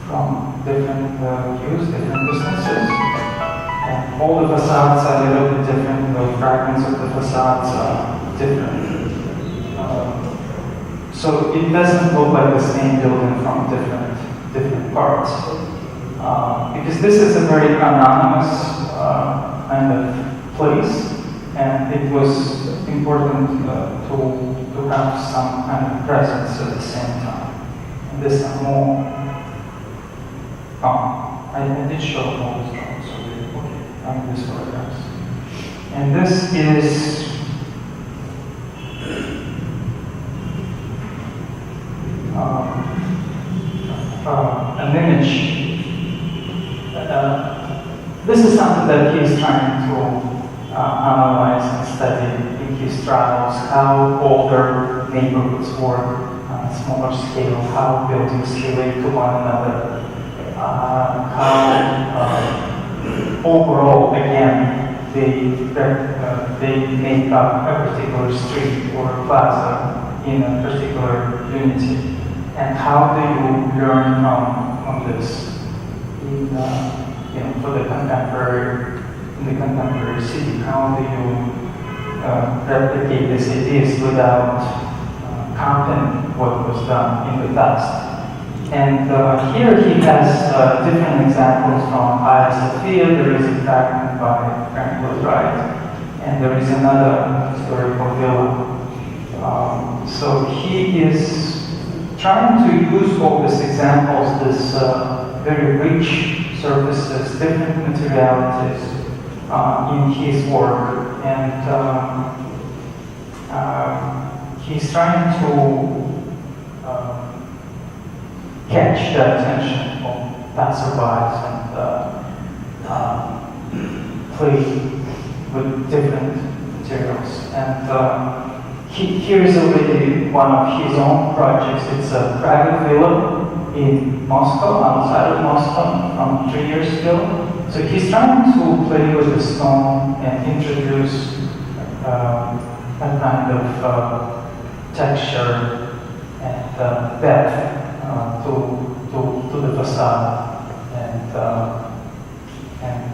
from different views, different distances. And all the facades are a little bit different, the fragments of the facades are different. So it doesn't look like the same building from different parts. Because this is a very anonymous kind of place, and it was important to have some kind of presence at the same time. And this are more. I did show all this drawings, so okay, I'm this photographs. And this is an image. This is something that he's trying to analyze and study in his travels, how older neighborhoods work on a smaller scale, how buildings relate to one another, how overall, again, they make up a particular street or plaza in a particular unity. And how do you learn from this for the contemporary city? How do you replicate these ideas without copying what was done in the past? And here he has different examples from Hagia Sophia. There is a fragment by Frank Lloyd Wright, and there is another historical villa. So he is trying to use all these examples, this very rich surfaces, different materialities in his work, and he's trying to catch the attention of passerbys and play with different materials. And here is already one of his own projects. It's a private villa in Moscow, outside of Moscow, from 3 years ago. So he's trying to play with the stone and introduce a kind of texture and depth to the facade and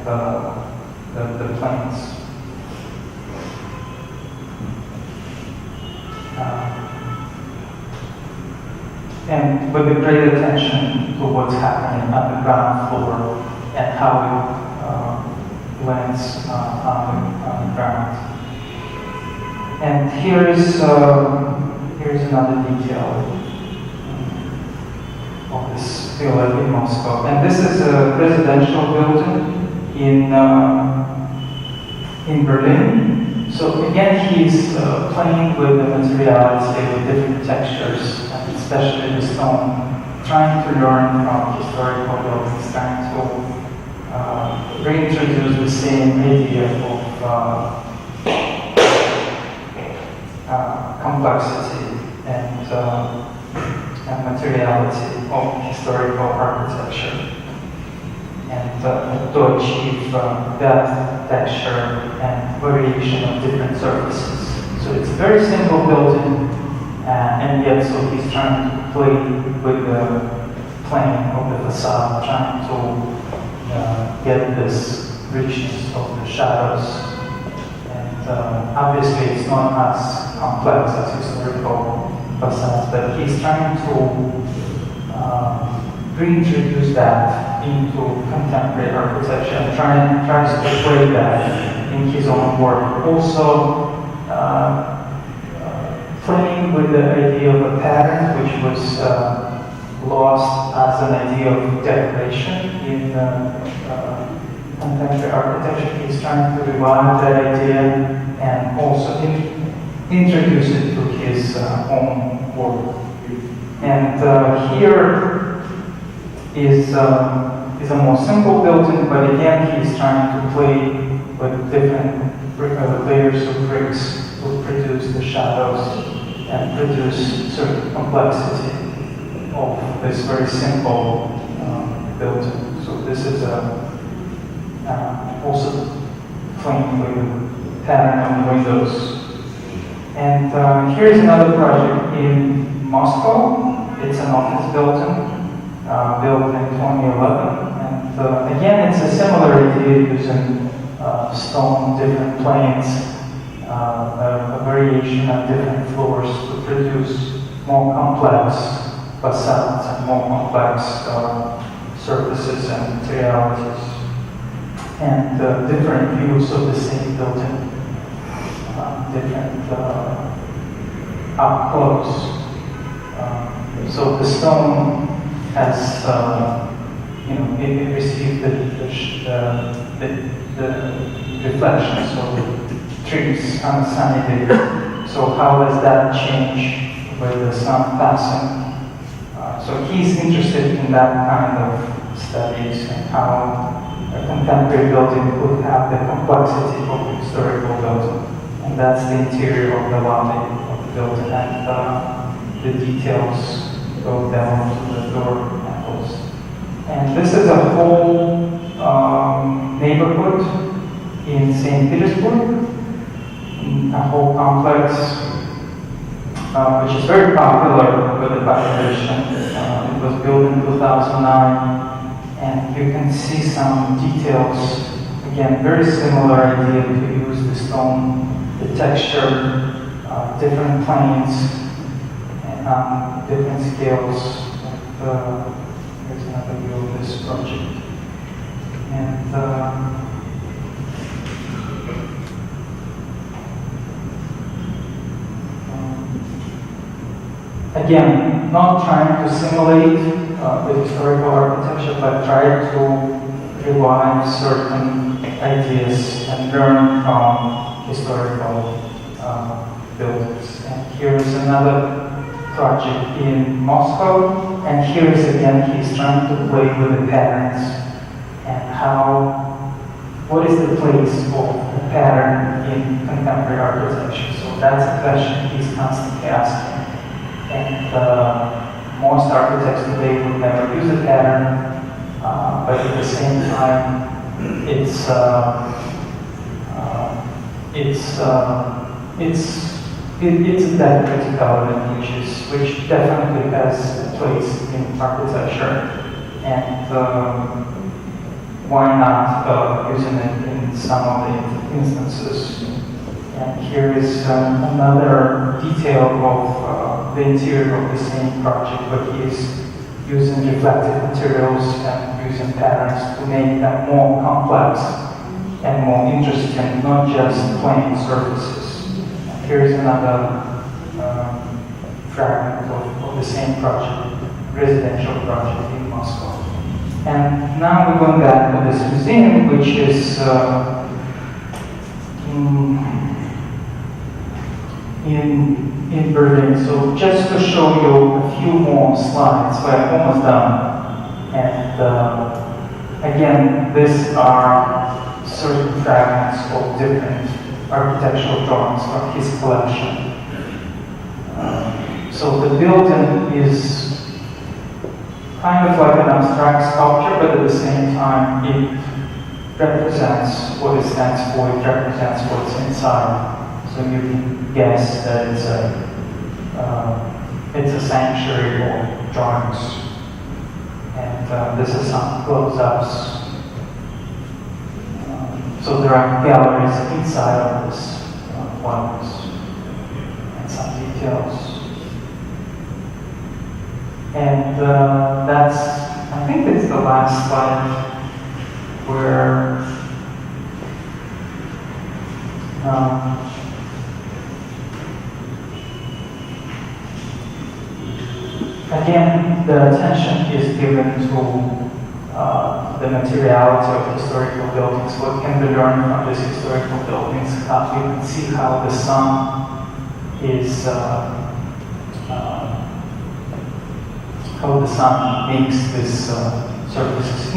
the planes. And with a great attention to what's happening on the ground floor and how it blends on the ground. And here's another detail of this villa in Moscow. And this is a residential building in Berlin. So again, he's playing with the materiality, with different textures, and especially the stone, trying to learn from historical buildings, trying to reintroduce the same idea of complexity and materiality of historical architecture, and to achieve depth, texture, and variation of different surfaces. So it's a very simple building, and yet so he's trying to play with the plane of the facade, trying to get this richness of the shadows. And obviously it's not as complex as historical facades, but he's trying to reintroduce that into contemporary architecture and tries to play that in his own work. Also, playing with the idea of a pattern, which was lost as an idea of decoration in contemporary architecture. He's trying to revive that idea and also introduce it to his own work. And here is a more simple building, but again, he's trying to play with different layers of bricks will produce the shadows and produce certain complexity of this very simple building. So this is also plain with pattern on the windows. And here's another project in Moscow. It's an office building built in 2011. And again, it's a similar idea using stone, different planes, a variation of different floors to produce more complex facades and more complex surfaces and materialities. And different views of the same building, different up close. So the stone has, it received the reflections of the trees on a sunny day. So how does that change with the sun passing? So he's interested in that kind of studies and how a contemporary building could have the complexity of a historical building. And that's the interior of the lobby of the building. And the details go down to the door handles. And this is a whole neighborhood in St. Petersburg, a whole complex, which is very popular with the population. It was built in 2009, and you can see some details. Again, very similar idea to use the stone, the texture, different planes, and different scales. Here's another view of this project. And again, not trying to simulate the historical architecture, but try to revive certain ideas and learn from historical buildings. And here's another project in Moscow, and here's again, he's trying to play with the patterns and what is the place of the pattern in contemporary architecture. So that's a question he's constantly asking. And most architects today would never use a pattern, but at the same time, it's a decorative element which definitely has a place in architecture, and why not using it in some of the instances. And here is another detail of the interior of the same project, but he is using reflective materials and using patterns to make them more complex and more interesting, not just plain surfaces. And here's another fragment of the same project, residential project in Moscow. And now we're going back to this museum, which is in Berlin. So just to show you a few more slides, we're almost done. And again, these are certain fragments of different architectural drawings from his collection. So the building is kind of like an abstract sculpture, but at the same time it represents what it stands for, it represents what's inside. So you can guess that it's a sanctuary of drawings. And this is some close-ups. So there are galleries inside of this ones and some details. And I think it's the last slide where again, the attention is given to the materiality of historical buildings. What can we learn from these historical buildings? You can see how the sun is how the sun makes this surfaces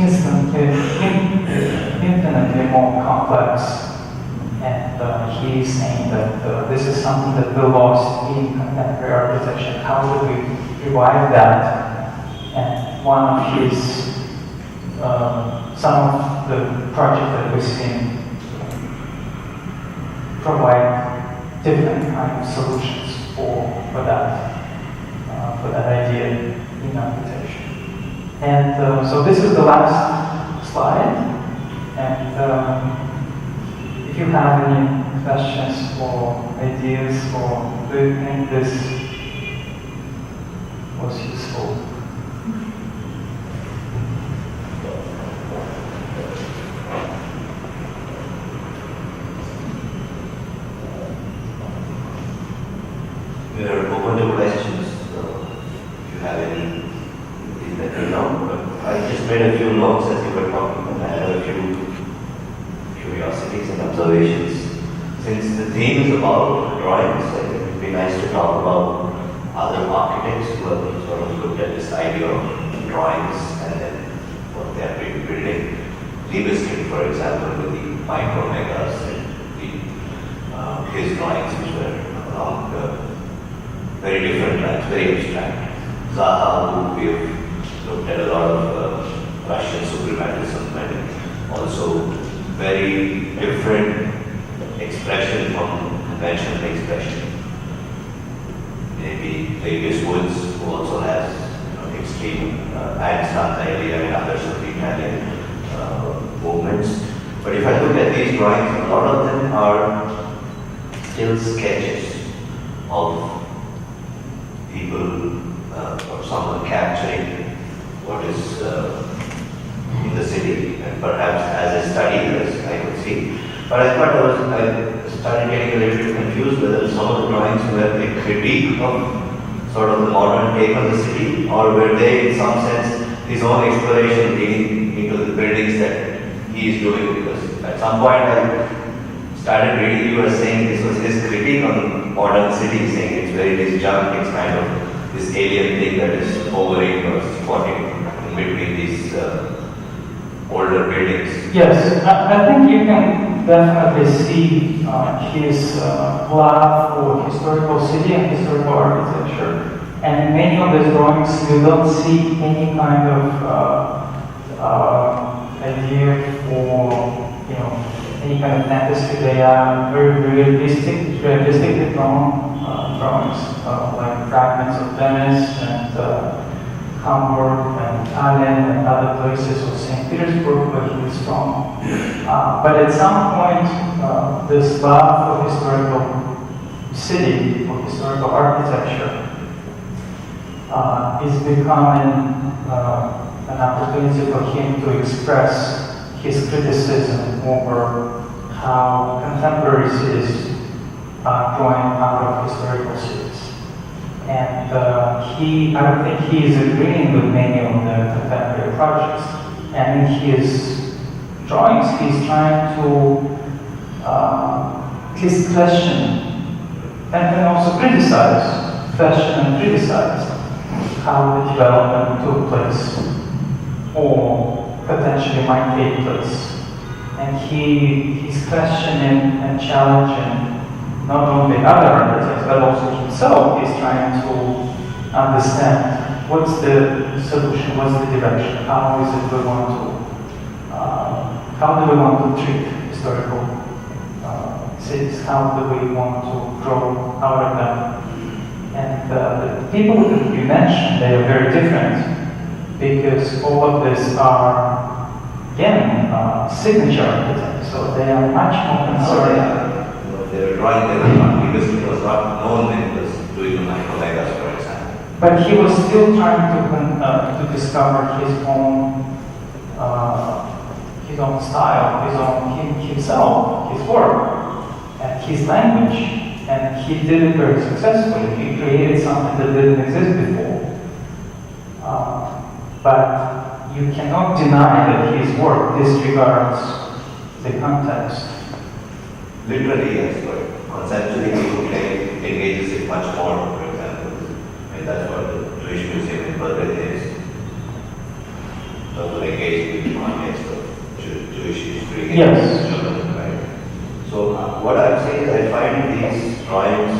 infinitely more complex he's saying that this is something that we lost in contemporary architecture. How do we revive that? And one of his, some of the projects that we've seen provide different kind of solutions for that idea in architecture. And so this is the last slide. And if you have any questions or ideas, or do you think this was useful? We are open to questions. If you have any, please let me know. But I just made a few notes as you were talking, and I have a few curiosities and observations. Since the theme is about drawings, I think it would be nice to talk about other architects who have sort of looked at this idea of drawings and then what they are building. Libeskind, for example, with the micromegas and his drawings, which were along very different lines, very abstract. Zaha, who we have looked at a lot of Russian suprematism and also very different expression from conventional expression. Maybe Vegas Woods, who also has extreme anti-Italian and others of the Italian movements. But if I look at these drawings, a lot of them are still sketches of people or someone capturing what is in the city, and perhaps as a study, as I could see. But I thought I started getting a little bit confused whether some of the drawings were a critique of sort of the modern take on the city, or were they in some sense his own exploration leading into the buildings that he is doing. Because at some point I started reading, you were saying this was his critique on the modern city, saying it's very disjunct, it's kind of this alien thing that is hovering or squatting in between these older buildings. Yes, I think you can definitely see his love for historical city and historical architecture. And in many of these drawings, you don't see any kind of idea for, any kind of fantasy. They are very realistically drawn drawings, like fragments of Venice and Hamburg and Tallinn and other places, or St. Petersburg, where he was from. But at some point, this love for historical city, for historical architecture, is becoming an opportunity for him to express his criticism over how contemporary cities are growing out of historical cities. And I don't think he is agreeing with many of the contemporary projects. And in his drawings, he's trying to at least question and also question and criticize how the development took place or potentially might take place. And he's questioning and challenging not only other architects, but also himself. He's trying to understand what's the solution, what's the direction, how do we want to treat historical cities, how do we want to grow out of them. And the people that you mentioned, they are very different, because all of these are, again, signature architects, so they are much more concerned. They were drawing them not because it was not known that he was doing the micromegas, for example. But he was still trying to discover his own style, himself, his work, and his language, and he did it very successfully. He created something that didn't exist before. But you cannot deny that his work disregards the context. Literally, yes, but conceptually, people claim it engages it much more, for example. And that's what the Jewish Museum in Berlin is. To engage with the context of Jewish history. Yes. Right? So, what I'm drawings,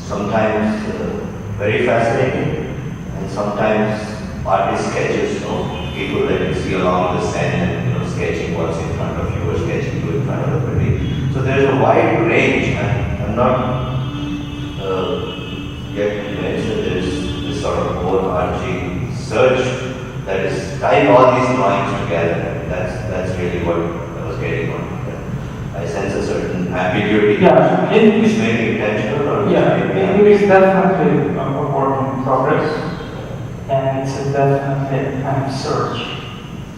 sometimes very fascinating, and sometimes artist sketches of people that you see along the sand, and sketching what's in front of you or sketching you in front of the building. So there is a wide range, and I'm not yet convinced that there is this sort of overarching search that is tying all these drawings together. That's really what I was getting on. I sense a certain ambiguity, Yeah, which may be intentional or it is definitely a work in progress, and it's a definitely kind of search.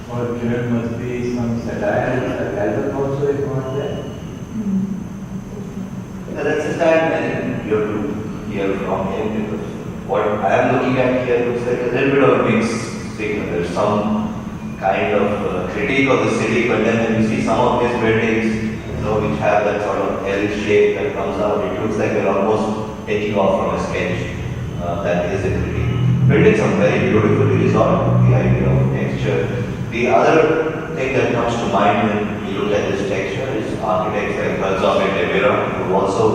Or there must be some satire, sarcasm also involved there. That's the time I think you have to hear from him, because what I am looking at here looks like a little bit of a mixed signal. There's some kind of critique of the city, but then when you see some of his buildings, which have that sort of L shape that comes out, it looks like they're almost taking off from a sketch that is a critique. Buildings are very beautifully resolved, the idea of texture. The other thing that comes to mind when you look at this texture is architects like Herzog and Vladimir, who also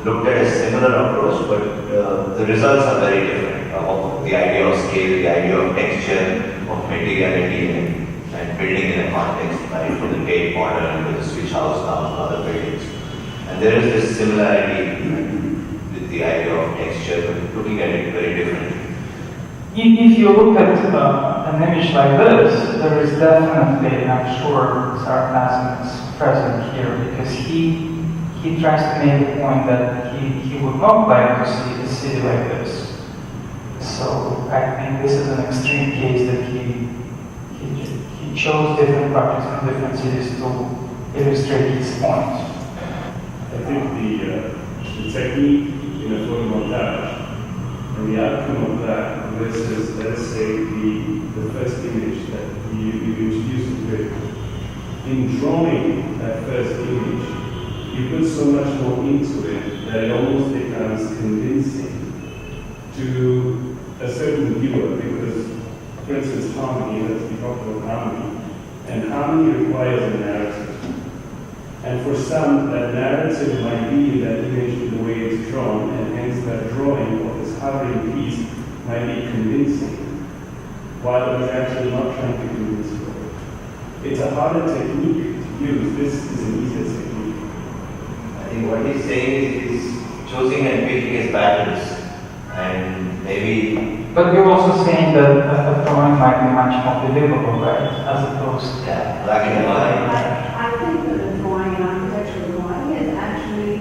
looked at a similar approach, but the results are very different. The idea of scale, the idea of texture, of materiality, and building in a context, right, from the Tate Modern to the Switch House down to other buildings. And there is this similarity with the idea of texture, but looking at it very differently. If you look at an image like this, there is definitely, I'm sure, sarcasm is present here, because he tries to make a point that he would not like to see a city like this. So I think this is an extreme case that he chose different projects from different cities to illustrate his point. I think the technique in a photomontage and the outcome of that versus, let's say, the first image that you introduced into it. In drawing that first image, you put so much more into it that it almost becomes convincing to a certain viewer, because, for instance, harmony, let's be talking about harmony, and harmony requires a narrative. And for some, that narrative might be that image the way it's drawn, and hence that drawing of this hovering piece might be convincing, while it is actually not trying to convince you. It's a harder technique to use. This is an easier technique. I think what he's saying is he's choosing and picking his battles, and maybe. But you're also saying that a drawing might be much more believable, right? As opposed to Black and white. I think that a drawing, an architectural drawing, is actually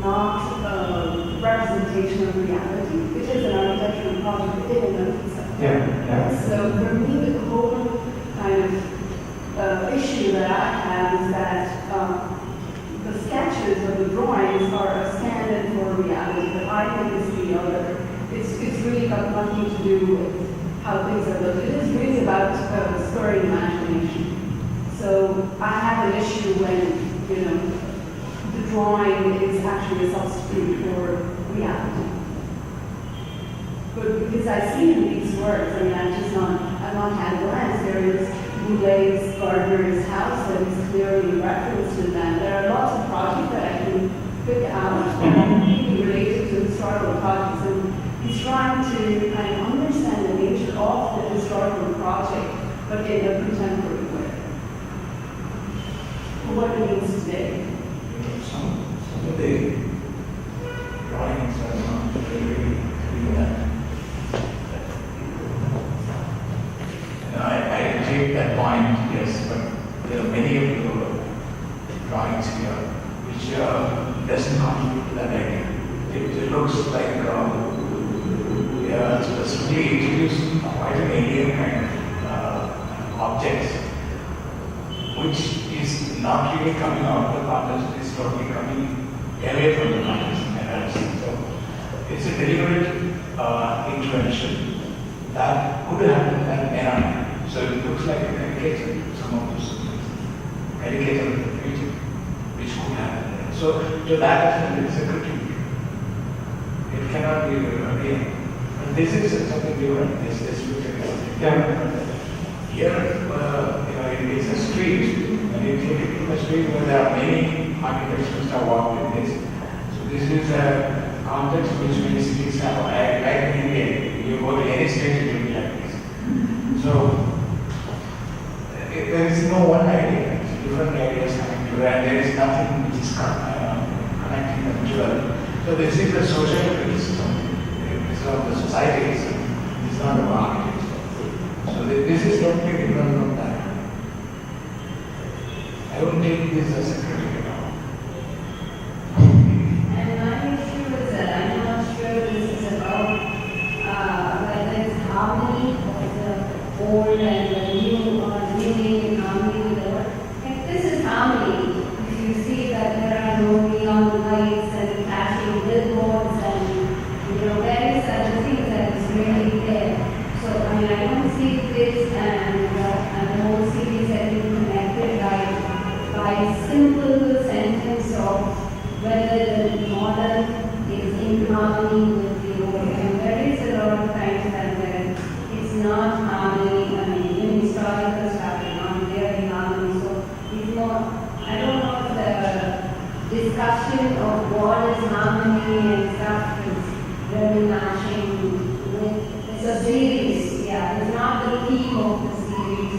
not a representation of reality. It is an architectural project in and of itself. Yeah. So for me, the whole kind of issue that I have is that the sketches or the drawings are a stand-in for reality, but I think it's the other. It's really got nothing to do with how things are looked. It is really about spurring imagination. So I have an issue when, the drawing is actually a substitute for reality. But because I see in these works, I mean, I've not had a glance. There is Boulet's Gardener's House that is clearly referenced in that. There are lots of projects that I can pick out related to historical projects. And he's trying to kind of understand the nature of the historical project, but in a contemporary way. What it means today. Some of the drawings are not very clear. I take that point, yes, but there are many of the drawings here which doesn't contribute to that idea. It looks like specifically introduced quite an alien kind of objects, which is not really coming out of the context, it's totally coming away from the context. So it's a deliberate intervention that could happen at NI. So it looks like a caricature, some of those things. Caricature of the future, which could happen. So to that extent, it's a critique. It cannot be real. And this is something different. This is here, it is a street, and if you look at the street where there are many architects who have walked in this, is a context which many cities have. Like in India, you go to any state, it will be like this. So there is no one idea. Different ideas coming together, and there is nothing which is connecting them together. So this is the social criticism. This is of the societies. It's not about architecture. So this is totally different from that. I don't take this as a critic at all. And my issue is that I'm not sure this is about whether it's harmony of the old and the new, or living in harmony with the old. If this is harmony, if you see that there are no neon lights and flashing billboards and various other things that is really there. So I mean, I don't see this and the whole city setting connected by simple sentence of whether the modern is in harmony with the old. And there is a lot of times that it's not harmony. I mean, even historical stuff is not there in harmony. So it's more, I don't know if the discussion of what is harmony and stuff is really matching with the series. Yeah, it's not the theme of the series,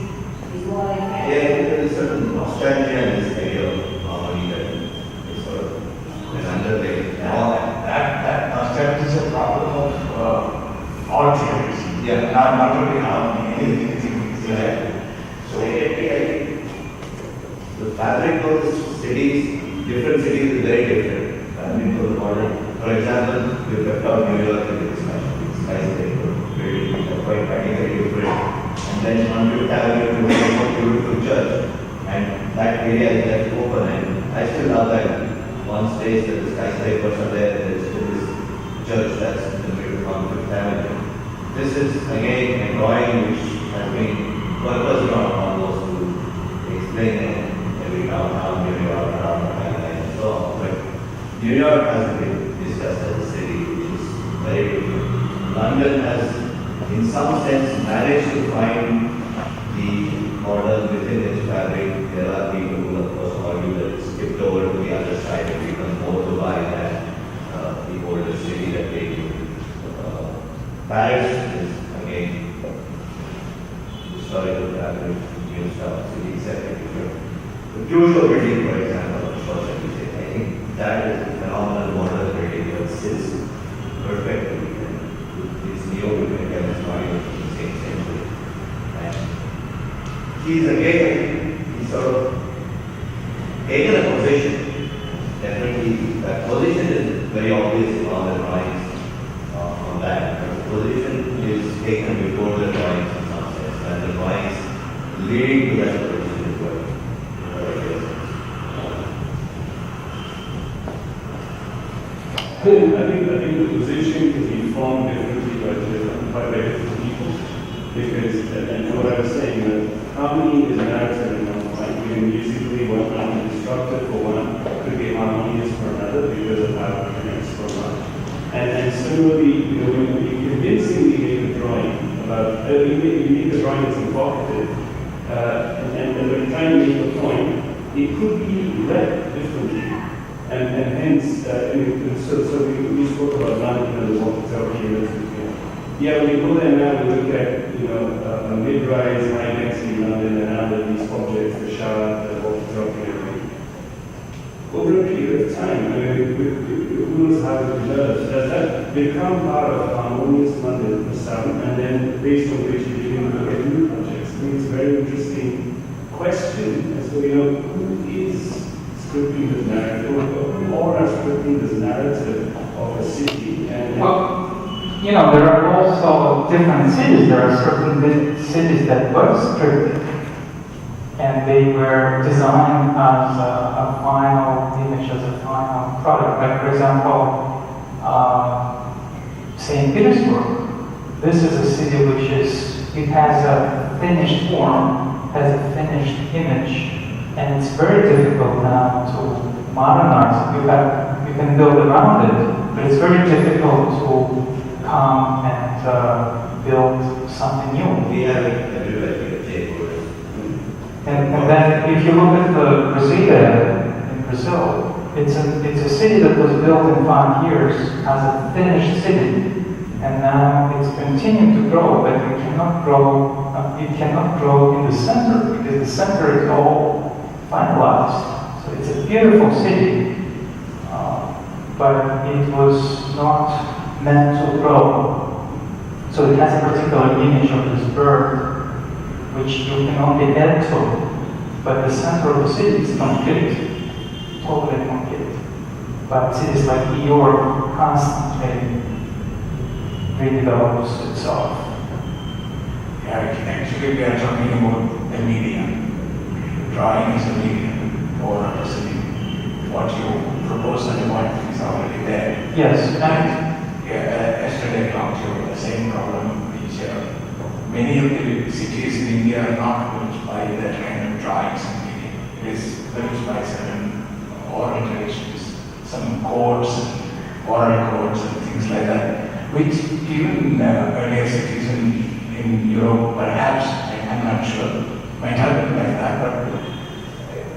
is what I can. Yeah, there is certain nostalgia in this idea of harmony that is sort of an underlying. That nostalgia is a problem of all theories. Yeah. Not only harmony, anything. Yeah. So the fabric of the cities, different cities is very different. Fabric of the modern. For example, you left out New York in the discussion. It's skyscraper, very quite very different. And then on Fifth Avenue, you have a beautiful church, and that area is left open. And I still love that. One space that the skyscrapers are there is still this church that's in the middle on Fifth Avenue. This is again a drawing which has been purposely almost to explain every downtown, New York, around the timeline and so on. But New York has been discussed as a city which is very different. London has, in some sense, managed to find the model within its fabric. There are people who, of course, argue that it's skipped over to the other side and become more Dubai than the older city that they do. Paris is, again, historical fabric, new stuff, city setting. The Peugeot building, for example, I think that is a phenomenal model building that sits perfectly with this neo-Victorian style of the same century. And he's again, he's sort of taken a position. Definitely, that position is very obvious on the drawings on that. But the position is taken before the drawings in some sense, and the drawings leading to that position is what I think the position can be formed differently by different people. Because, and what I was saying, harmony is narrative in one point. Musically, what is destructive for one could be harmonious for another because of how it connects for one. And similarly, when you convincingly make a drawing about, you make a drawing that's evocative, and when you're trying to make a point, it could be read differently. And hence, so we spoke about London and the walkie-talkie and yeah, when you go there now, we look at, a mid-rise, high-density London, and now there are these objects, the shower, the walkie-talkie, and everything. Over a period of time, who knows how it develops, does that become part of harmonious London, the sound, and then based on which you begin to look at new projects? I think it's a very interesting question as to, who is scripting this narrative, or are scripting this narrative of a city? There are also different cities. There are certain cities that were scripted, and they were designed as a final image, as a final product. Like, for example, St. Petersburg. This is a city which it has a finished form, has a finished image, and it's very difficult now to modernize it. You can build around it, but it's very difficult to come and build something new. We have it everywhere, and then if you look at the Brasilia in Brazil, it's a city that was built in 5 years as a finished city, and now it's continued to grow, but it cannot grow in the center because the center is all finalized. So it's a beautiful city, but it was not meant to grow. So it has a particular image of this bird, which you can only add to, but the center of the city is complete, totally complete. But cities like New York constantly redevelops itself. Yeah, actually we are talking about the medium. Drawing is a medium for representing what you propose and what is already there. Yes, Yesterday I talked to you the same problem which many of the cities in India are not built by that kind of drawings and medium. It is built by certain oral traditions, some codes, oral codes and things like that, which even earlier cities in Europe, perhaps, I'm not sure, might have been like that, but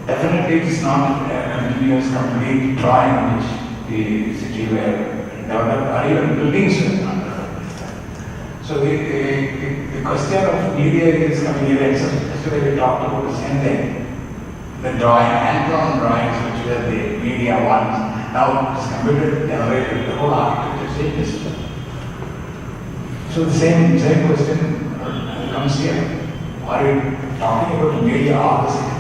definitely it is not a continuous, complete drawing which the city were developed, or even buildings were not developed. So the question of media is coming here, and yesterday we talked about the same thing. The drawing, hand-drawn drawings, which were the media ones, now it's computer generated, the whole architecture changes. So the same question comes here. Are you talking about media or the city?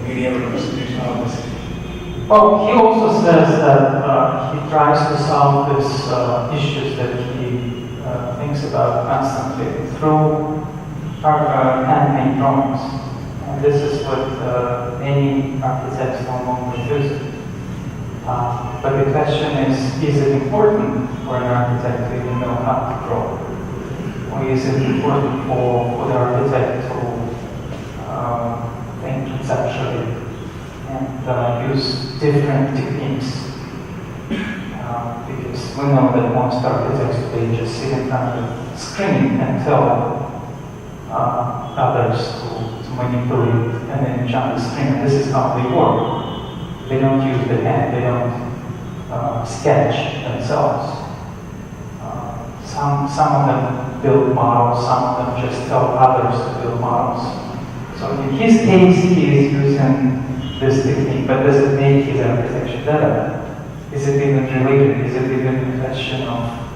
Media representation of the city? well, he also says that he tries to solve these issues that he thinks about constantly through handmade drawings. And this is what many architects normally use. But the question is it important for an architect to even know how to draw? Or is it important for the architect to think conceptually and use different techniques? Because we know that most architects today just sit in front of the screen and tell others to manipulate and then jump the screen. And this is how they work. They don't use the hand, they don't sketch themselves. Some of them build models, some of them just tell others to build models. So in his case, he is using this technique, but does it make his architecture better? Is it even related? Is it even a question of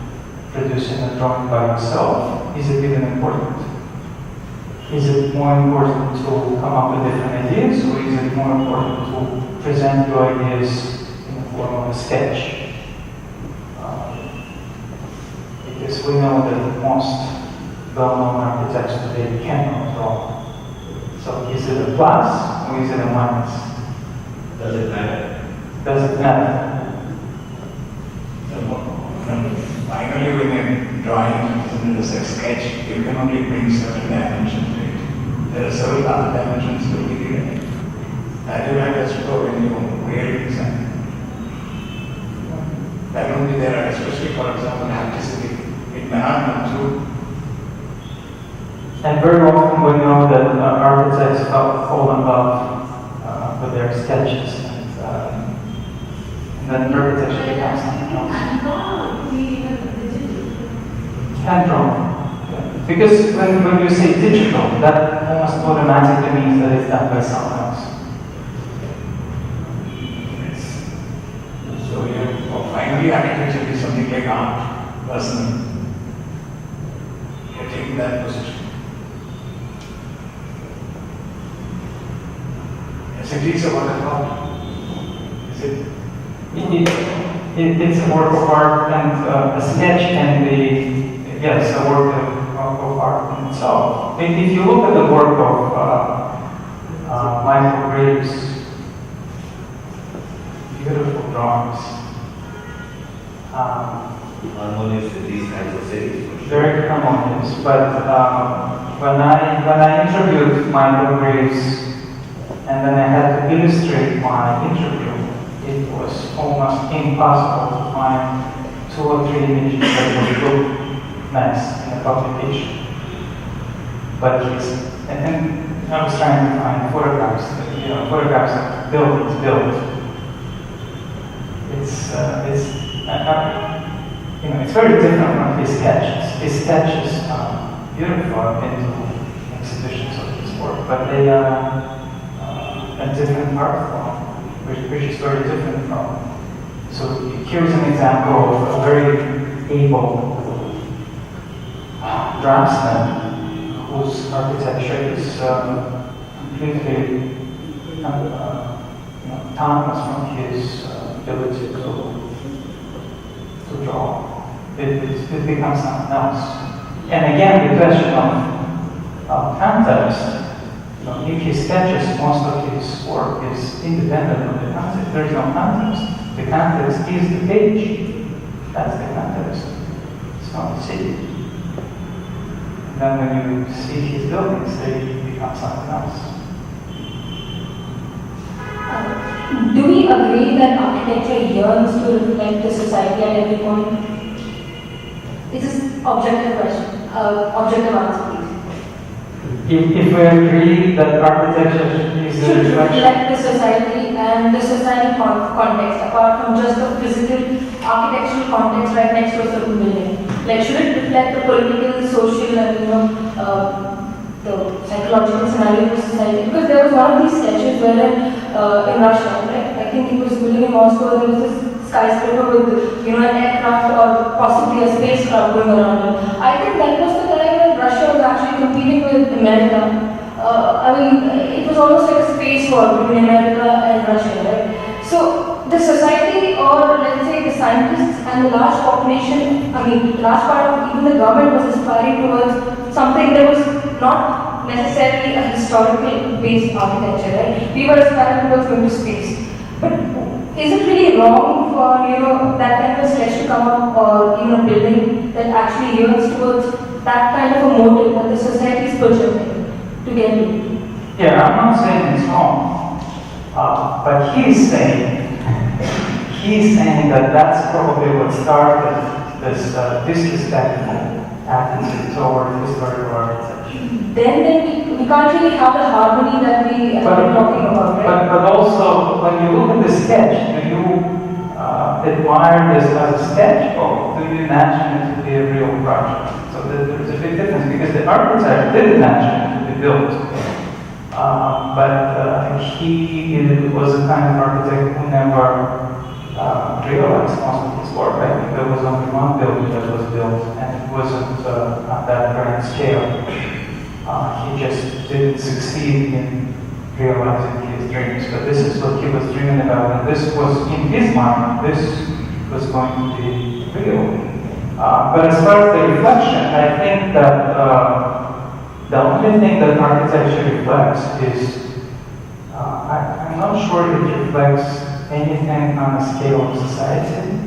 producing a drawing by yourself? Is it even important? Is it more important to come up with different ideas, or is it more important to present your ideas in the form of a sketch? Because we know that most well-known architects today cannot draw. So is it a plus or is it a minus? Does it matter? Does it matter? Finally, when a drawing is a sketch, you can only bring certain dimensions to it. There are several other dimensions to be given. That you have to explore when you really design. That will be there, especially for example, hapticity. It may not come through. And very often we know that architects fall in love with their sketches, and then architecture becomes something else. Hand-drawn. Because when you say digital, that almost automatically means that it's done by someone else. So finally architecture is something like art, personal. You're taking that position. City is a work of art. Is it? It's a work of art, and a sketch can be, yes, a work of art in itself. If you look at the work of Michael Graves, beautiful drawings. Harmonious with these kinds of cities. For sure. Very harmonious, but when I interviewed Michael Graves, and then I had to illustrate my interview, it was almost impossible to find 2 or 3 images that would look nice in a publication. But and I was trying to find photographs, photographs of buildings built. it's very different from his sketches. His sketches are beautiful. I've been to exhibitions of his work, but they are a different art form, which is very different from. So here's an example of a very able draftsman whose architecture is completely autonomous from his ability to draw. It becomes something else. And again, the question of context. In his sketches, most of his work is independent of the context. There is no context. The context is the page. That's the context. It's not the city. And then when you see his buildings, they become something else. Do we agree that architecture yearns to reflect the society at every point? It's an objective question, objective answer, please. If we agree that architecture is a Should reflection, reflect the society and the society context, apart from just the physical architectural context right next to a certain building. Like, should it reflect the political, social, and the psychological scenario of the society? Because there was one of these sketches wherein in Russia, right? I think it was building in Moscow. There was this skyscraper with an aircraft or possibly a spacecraft going around it. I think that was the time when Russia was actually competing with America. It was almost like a space war between America and Russia, right? So the society, or let's say the scientists and the large population, large part of even the government was aspiring towards something that was not necessarily a historical based architecture, right? We were aspiring towards going to space. But is it really wrong for that kind of a sketch to come up, or even a building that actually yearns towards that kind of a motive that the society is projecting to get to? Yeah, I'm not saying it's wrong, but he's saying that that's probably what started this disrespectful attitude toward historical architecture. Then we can't really have the harmony that we have been talking about, right? But also, when you look at the sketch, do you admire this as a sketch, or do you imagine it to be a real project? So there's a big difference, because the architect did imagine it to be built, but he was a kind of architect who never realized most of his work. I think there was only one building that was built, and it wasn't at that grand scale. He just didn't succeed in realizing his dreams, but this is what he was dreaming about, and this was in his mind. This was going to be real. But as far as the reflection, I think that the only thing that architecture reflects is, I'm not sure it reflects anything on the scale of society,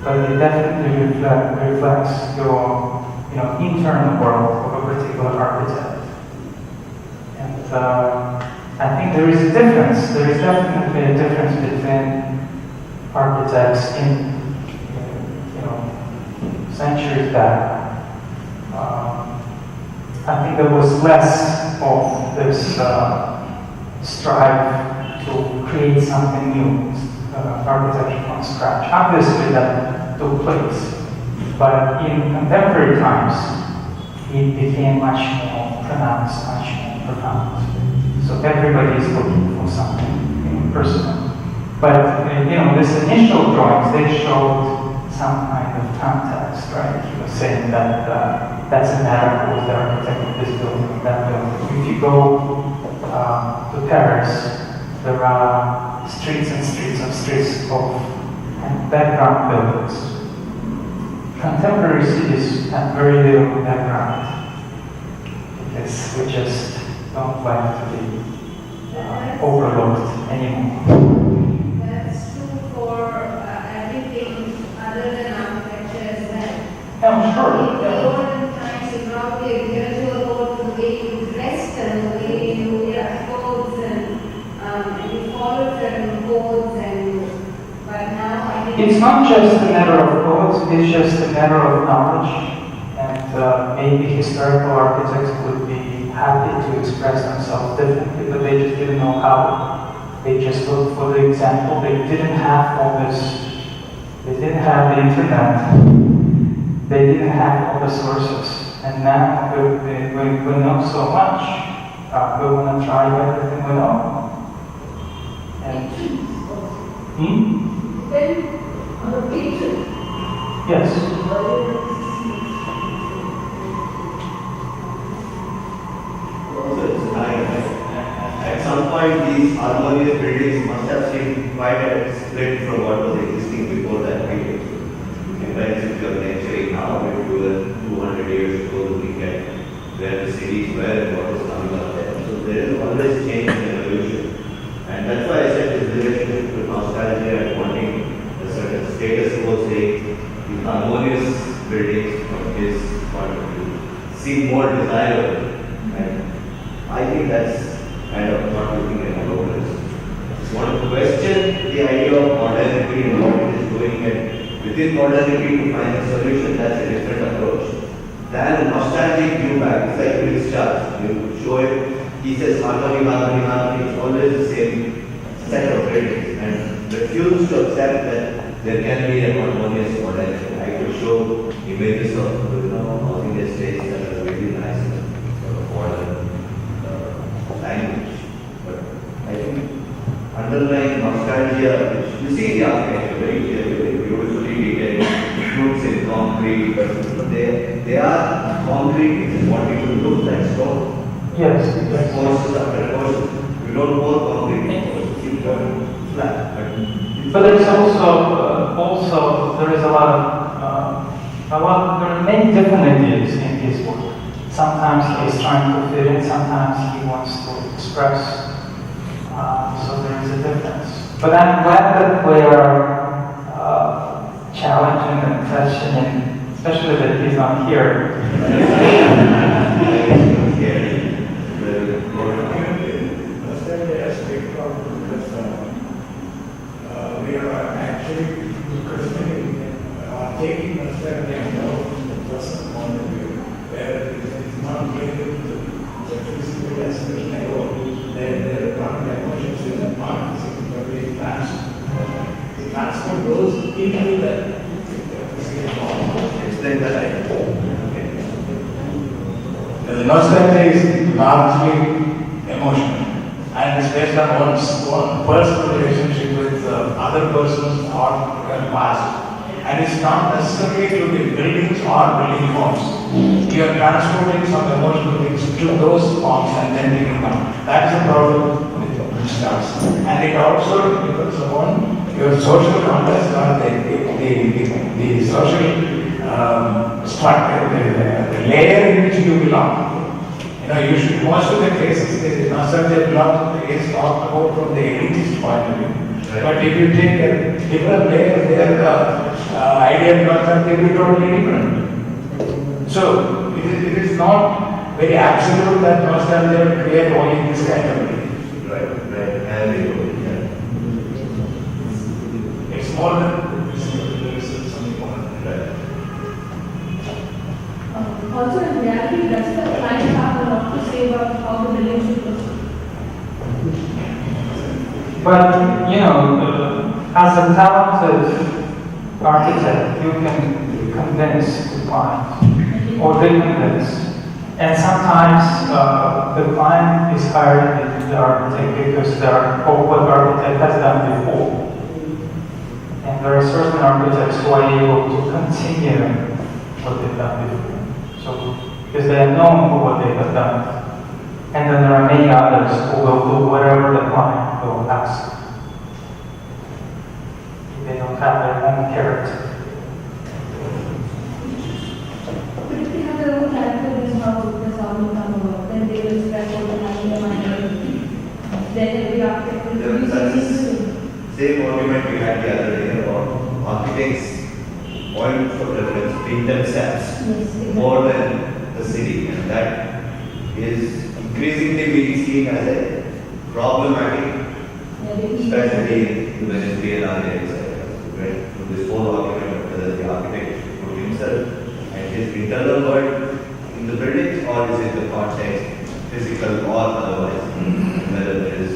but it definitely reflects your internal world of a particular architect. And I think there is a difference. There is definitely a difference between architects in centuries back. I think there was less of this strive to create something new, architecture from scratch. Obviously that took place, but in contemporary times it became much more pronounced, much more profound. So everybody is looking for something personal. But this initial drawings, they showed some kind of context, right? He was saying that that's a matter who was the architect of this building, that building. If you go to Paris, there are streets and streets and streets of background buildings. Contemporary cities have very little background, because we just don't like to be overlooked anymore. That's true for everything other than architecture as well. Yeah, sure. In the olden times, you probably adhere to the way you dressed and the way you have clothes and you followed certain codes, but now I think It's not just a matter of codes, it's just a matter of knowledge. And maybe historical architects would be happy to express themselves differently, but they just didn't know how. They just looked for the example. They didn't have all this They didn't have the internet. They didn't have all the sources. And now we know so much. We want to try everything we know. And, Then, patron. yes. At some point, these harmonious buildings must have seemed quite a split from what was existing before that period. Sometimes if you are venturing now, if you were 200 years ago, looking at where the cities were and what was coming up there. So there is always change and evolution. And that's why I said this relationship with nostalgia and wanting a certain status quo, say, the harmonious buildings from his point of view seem more desirable. And I think that's kind of not looking at progress. Just want to question the idea of modernity and what it is doing, and within modernity to find a solution, that's a different approach. Than nostalgic view back, it's like Prince Charles. You show him, he says harmony, harmony, harmony, it's always the same set of buildings, and refuse to accept that there can be a harmonious modernity. I could show images of housing estates that are really nice, sort of modern language. But I think underlying nostalgia, which you see the architecture very clearly, very beautifully detailed, roots in concrete, but they are concrete, it is what it will look like stone. Yes. Courses after courses. You don't pour concrete, keep going flat. But there's also there is a lot of there are many different ideas in his work. Sometimes he's trying to fit in, sometimes he wants to express. So there is a difference. But I'm glad that we are challenging and questioning, especially that he's not here. We are actually questioning or taking a step from the personal point of view, where it is not related to the physical aspect at all. Their emotions is not physically transferred. The transfer goes into the physical form. Explain that. The nostalgia is largely emotional, and it's based on one's personal relationship with other persons or past. And it's not necessarily to the buildings or building forms. You are transporting some emotional things to those forms and then they come. That is the problem with stars. And it also depends upon your social context or the social structure, the layer in which you belong. You should, most of the cases, the nostalgia belongs to the case talked about from the elitist point of view. Right. But if you take a different layer, there the idea of nostalgia will be totally different. So, it is not very absolute that nostalgia will create only this kind of thing. Right. It's more than there is something more than that. Also, in reality, does the client have a lot to say about how the building should look? But, as a talented architect, you can convince the client or they convince. And sometimes the client is hiring the architect because they are what the architect has done before. And there are certain architects who are able to continue what they've done before. So, because they have known what they have done. And then there are many others who will do whatever the client will ask. They don't have their own character. But if they have their own character, this is how will come about. Then they will spread what they have in their mind. Then every architect will use it. Same argument we had the other day about architects' point of reference being themselves more than the city, and that is increasingly being seen as a problematic, especially in the Venezuelan areas. Right? This whole argument of whether the architect should put himself and his internal world in the buildings, or is it the context, physical or otherwise, whether there is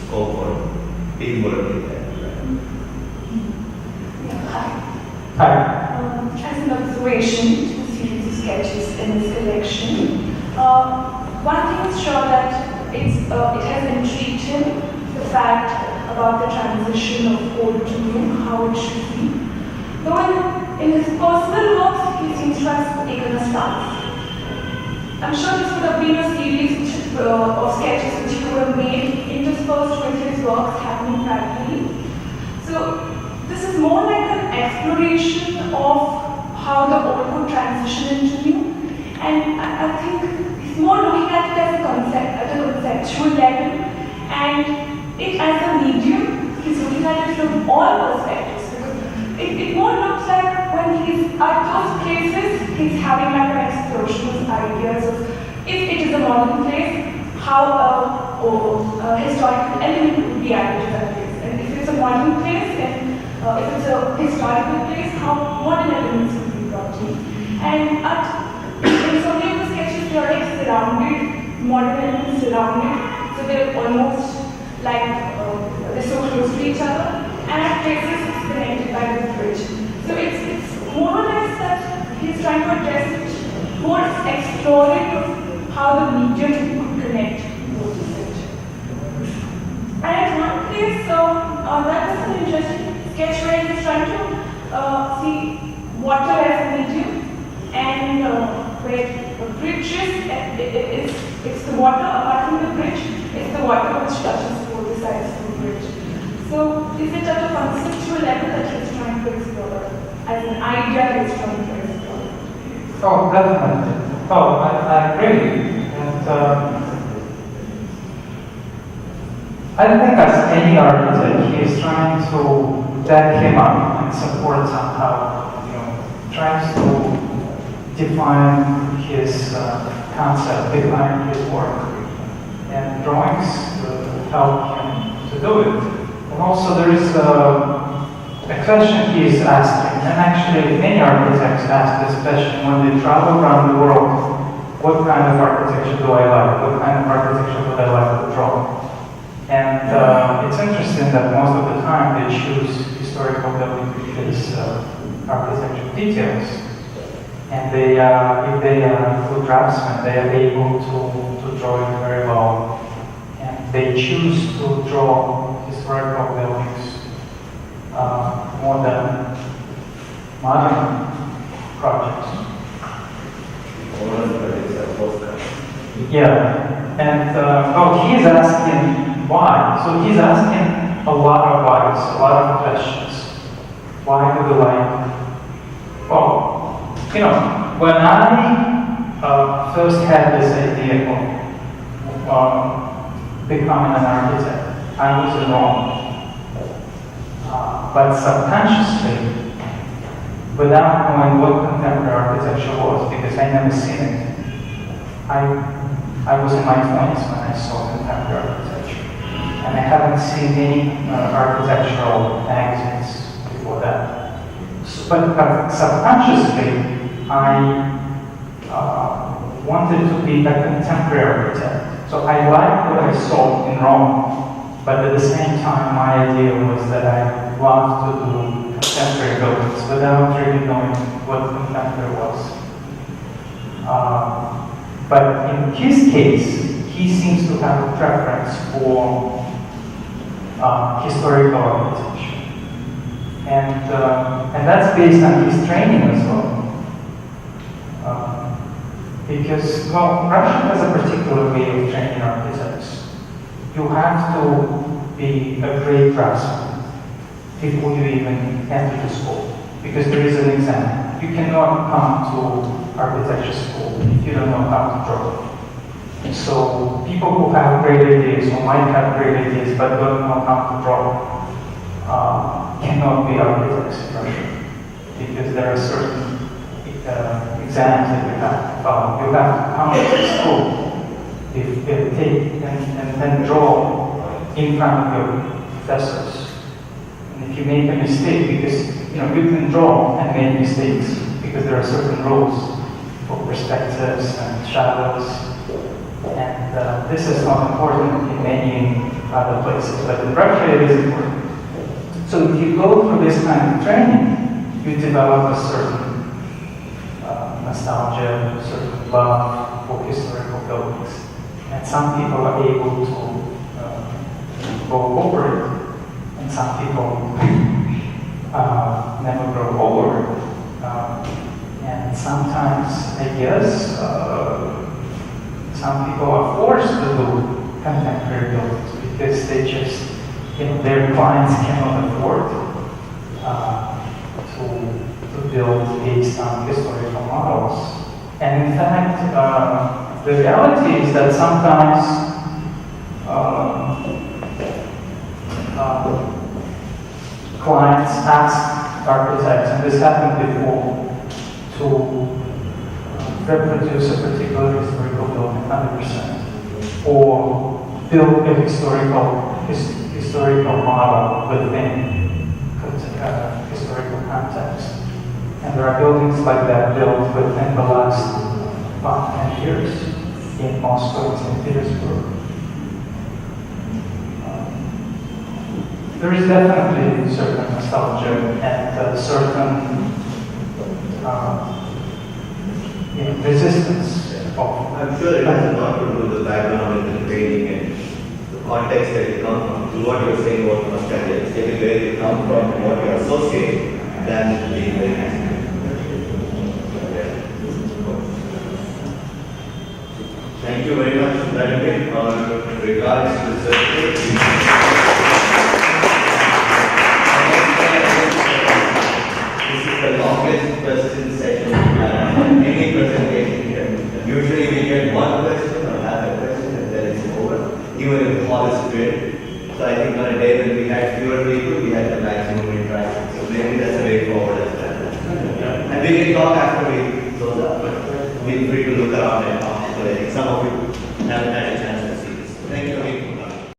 scope for teamwork in that. Hi. As an observation to the series of sketches in this collection, one thing is sure that it has intrigued him, the fact about the transition of old to new, how it should be. Though in his personal works, he seems to have taken a stance. I'm sure this would have been a series of sketches which he would have made interspersed with his works happening parallelly. So this is more like an exploration of how the old could transition into new, and I think he's more looking at it as a concept, at a conceptual level, and it as a medium, he's looking at it from all perspectives. It more looks like when he's at those places, he's having like an explosion of ideas of if it is a modern place, how a historical element would be added to that place, and if it's a modern place, and if it's a historical place, how modern elements would be brought in. And in so many of the sketches, they are like surrounded, modern elements surrounded, so they're almost like they're so close to each other, and at places it's connected by the bridge. So it's more or less that he's trying to address it, more exploring of how the medium could connect both of it. And at one place, that was an interesting sketch where he's trying to see water as a medium, and where the bridge is, it's the water, apart from the bridge, it's the water which touches both the sides of the bridge. So is it at a conceptual level that he's trying to explore, as an idea he's trying to explore? Oh, definitely. Oh, I agree. And I think as any architect, he is trying to back him up and support somehow, tries to define his concept behind his work. And drawings help him to do it. And also there is a question he is asking, and actually many architects ask this question when they travel around the world: what kind of architecture do I like? What kind of architecture would I like to draw? And it's interesting that most of the time they choose historical buildings because architectural details. And they, if they are good draftsmen, they are able to draw it very well. And they choose to draw historical buildings more than modern projects. Yeah, and he's asking why. So he's asking a lot of whys, a lot of questions. Why do we like? Well, when I first had this idea of becoming an architect, I was in Rome. But subconsciously, without knowing what contemporary architecture was, because I never seen it, I was in my 20s when I saw contemporary architecture. And I haven't seen any architectural magazines before that. But subconsciously, I wanted to be a contemporary architect. So I liked what I saw in Rome, but at the same time, my idea was that I loved to do contemporary buildings without really knowing what contemporary was. But in his case, he seems to have a preference for historical architecture. And that's based on his training as well. Because, Russia has a particular way of training architects. You have to be a great draftsman before you even enter the school, because there is an exam. You cannot come to architecture school if you don't know how to draw. So people who have great ideas, or might have great ideas but don't know how to draw, cannot be architects in Russia, because there are certain exams that you have to follow. You have to come to school, take and then draw in front of your professors. And if you make a mistake, because you can draw and make mistakes, because there are certain rules for perspectives and shadows, and this is not important in many other places, but in Russia it is important. So if you go through this kind of training, you develop a certain nostalgia, a certain love for historical buildings. And some people are able to go over it, and some people never grow over it. And sometimes, I guess, some people are forced to do contemporary buildings because they just, their clients cannot afford to build based on historical models. And in fact, the reality is that sometimes clients ask architects, and this happened before, to reproduce a particular historical building 100%, or build a historical model within historical context. And there are buildings like that built within the last 5-10 years in Moscow and St. Petersburg. There is definitely certain nostalgia and certain resistance of. I'm sure it has a lot to do with the background and the training and the context that you come from. To what you're saying about nostalgia, it's taking where you come from and what you associate than being very nice. Thank you very much, Vladimir. Regards to the Sergei. This is the longest question session any presentation here. Usually we get one question or half a question and then it's over, even if the hall is filled. So I think on a day when we had fewer people, we had the maximum interaction. So maybe that's a way forward as well. And we can talk after we close up, but feel free to look around and talk. So I think some of you have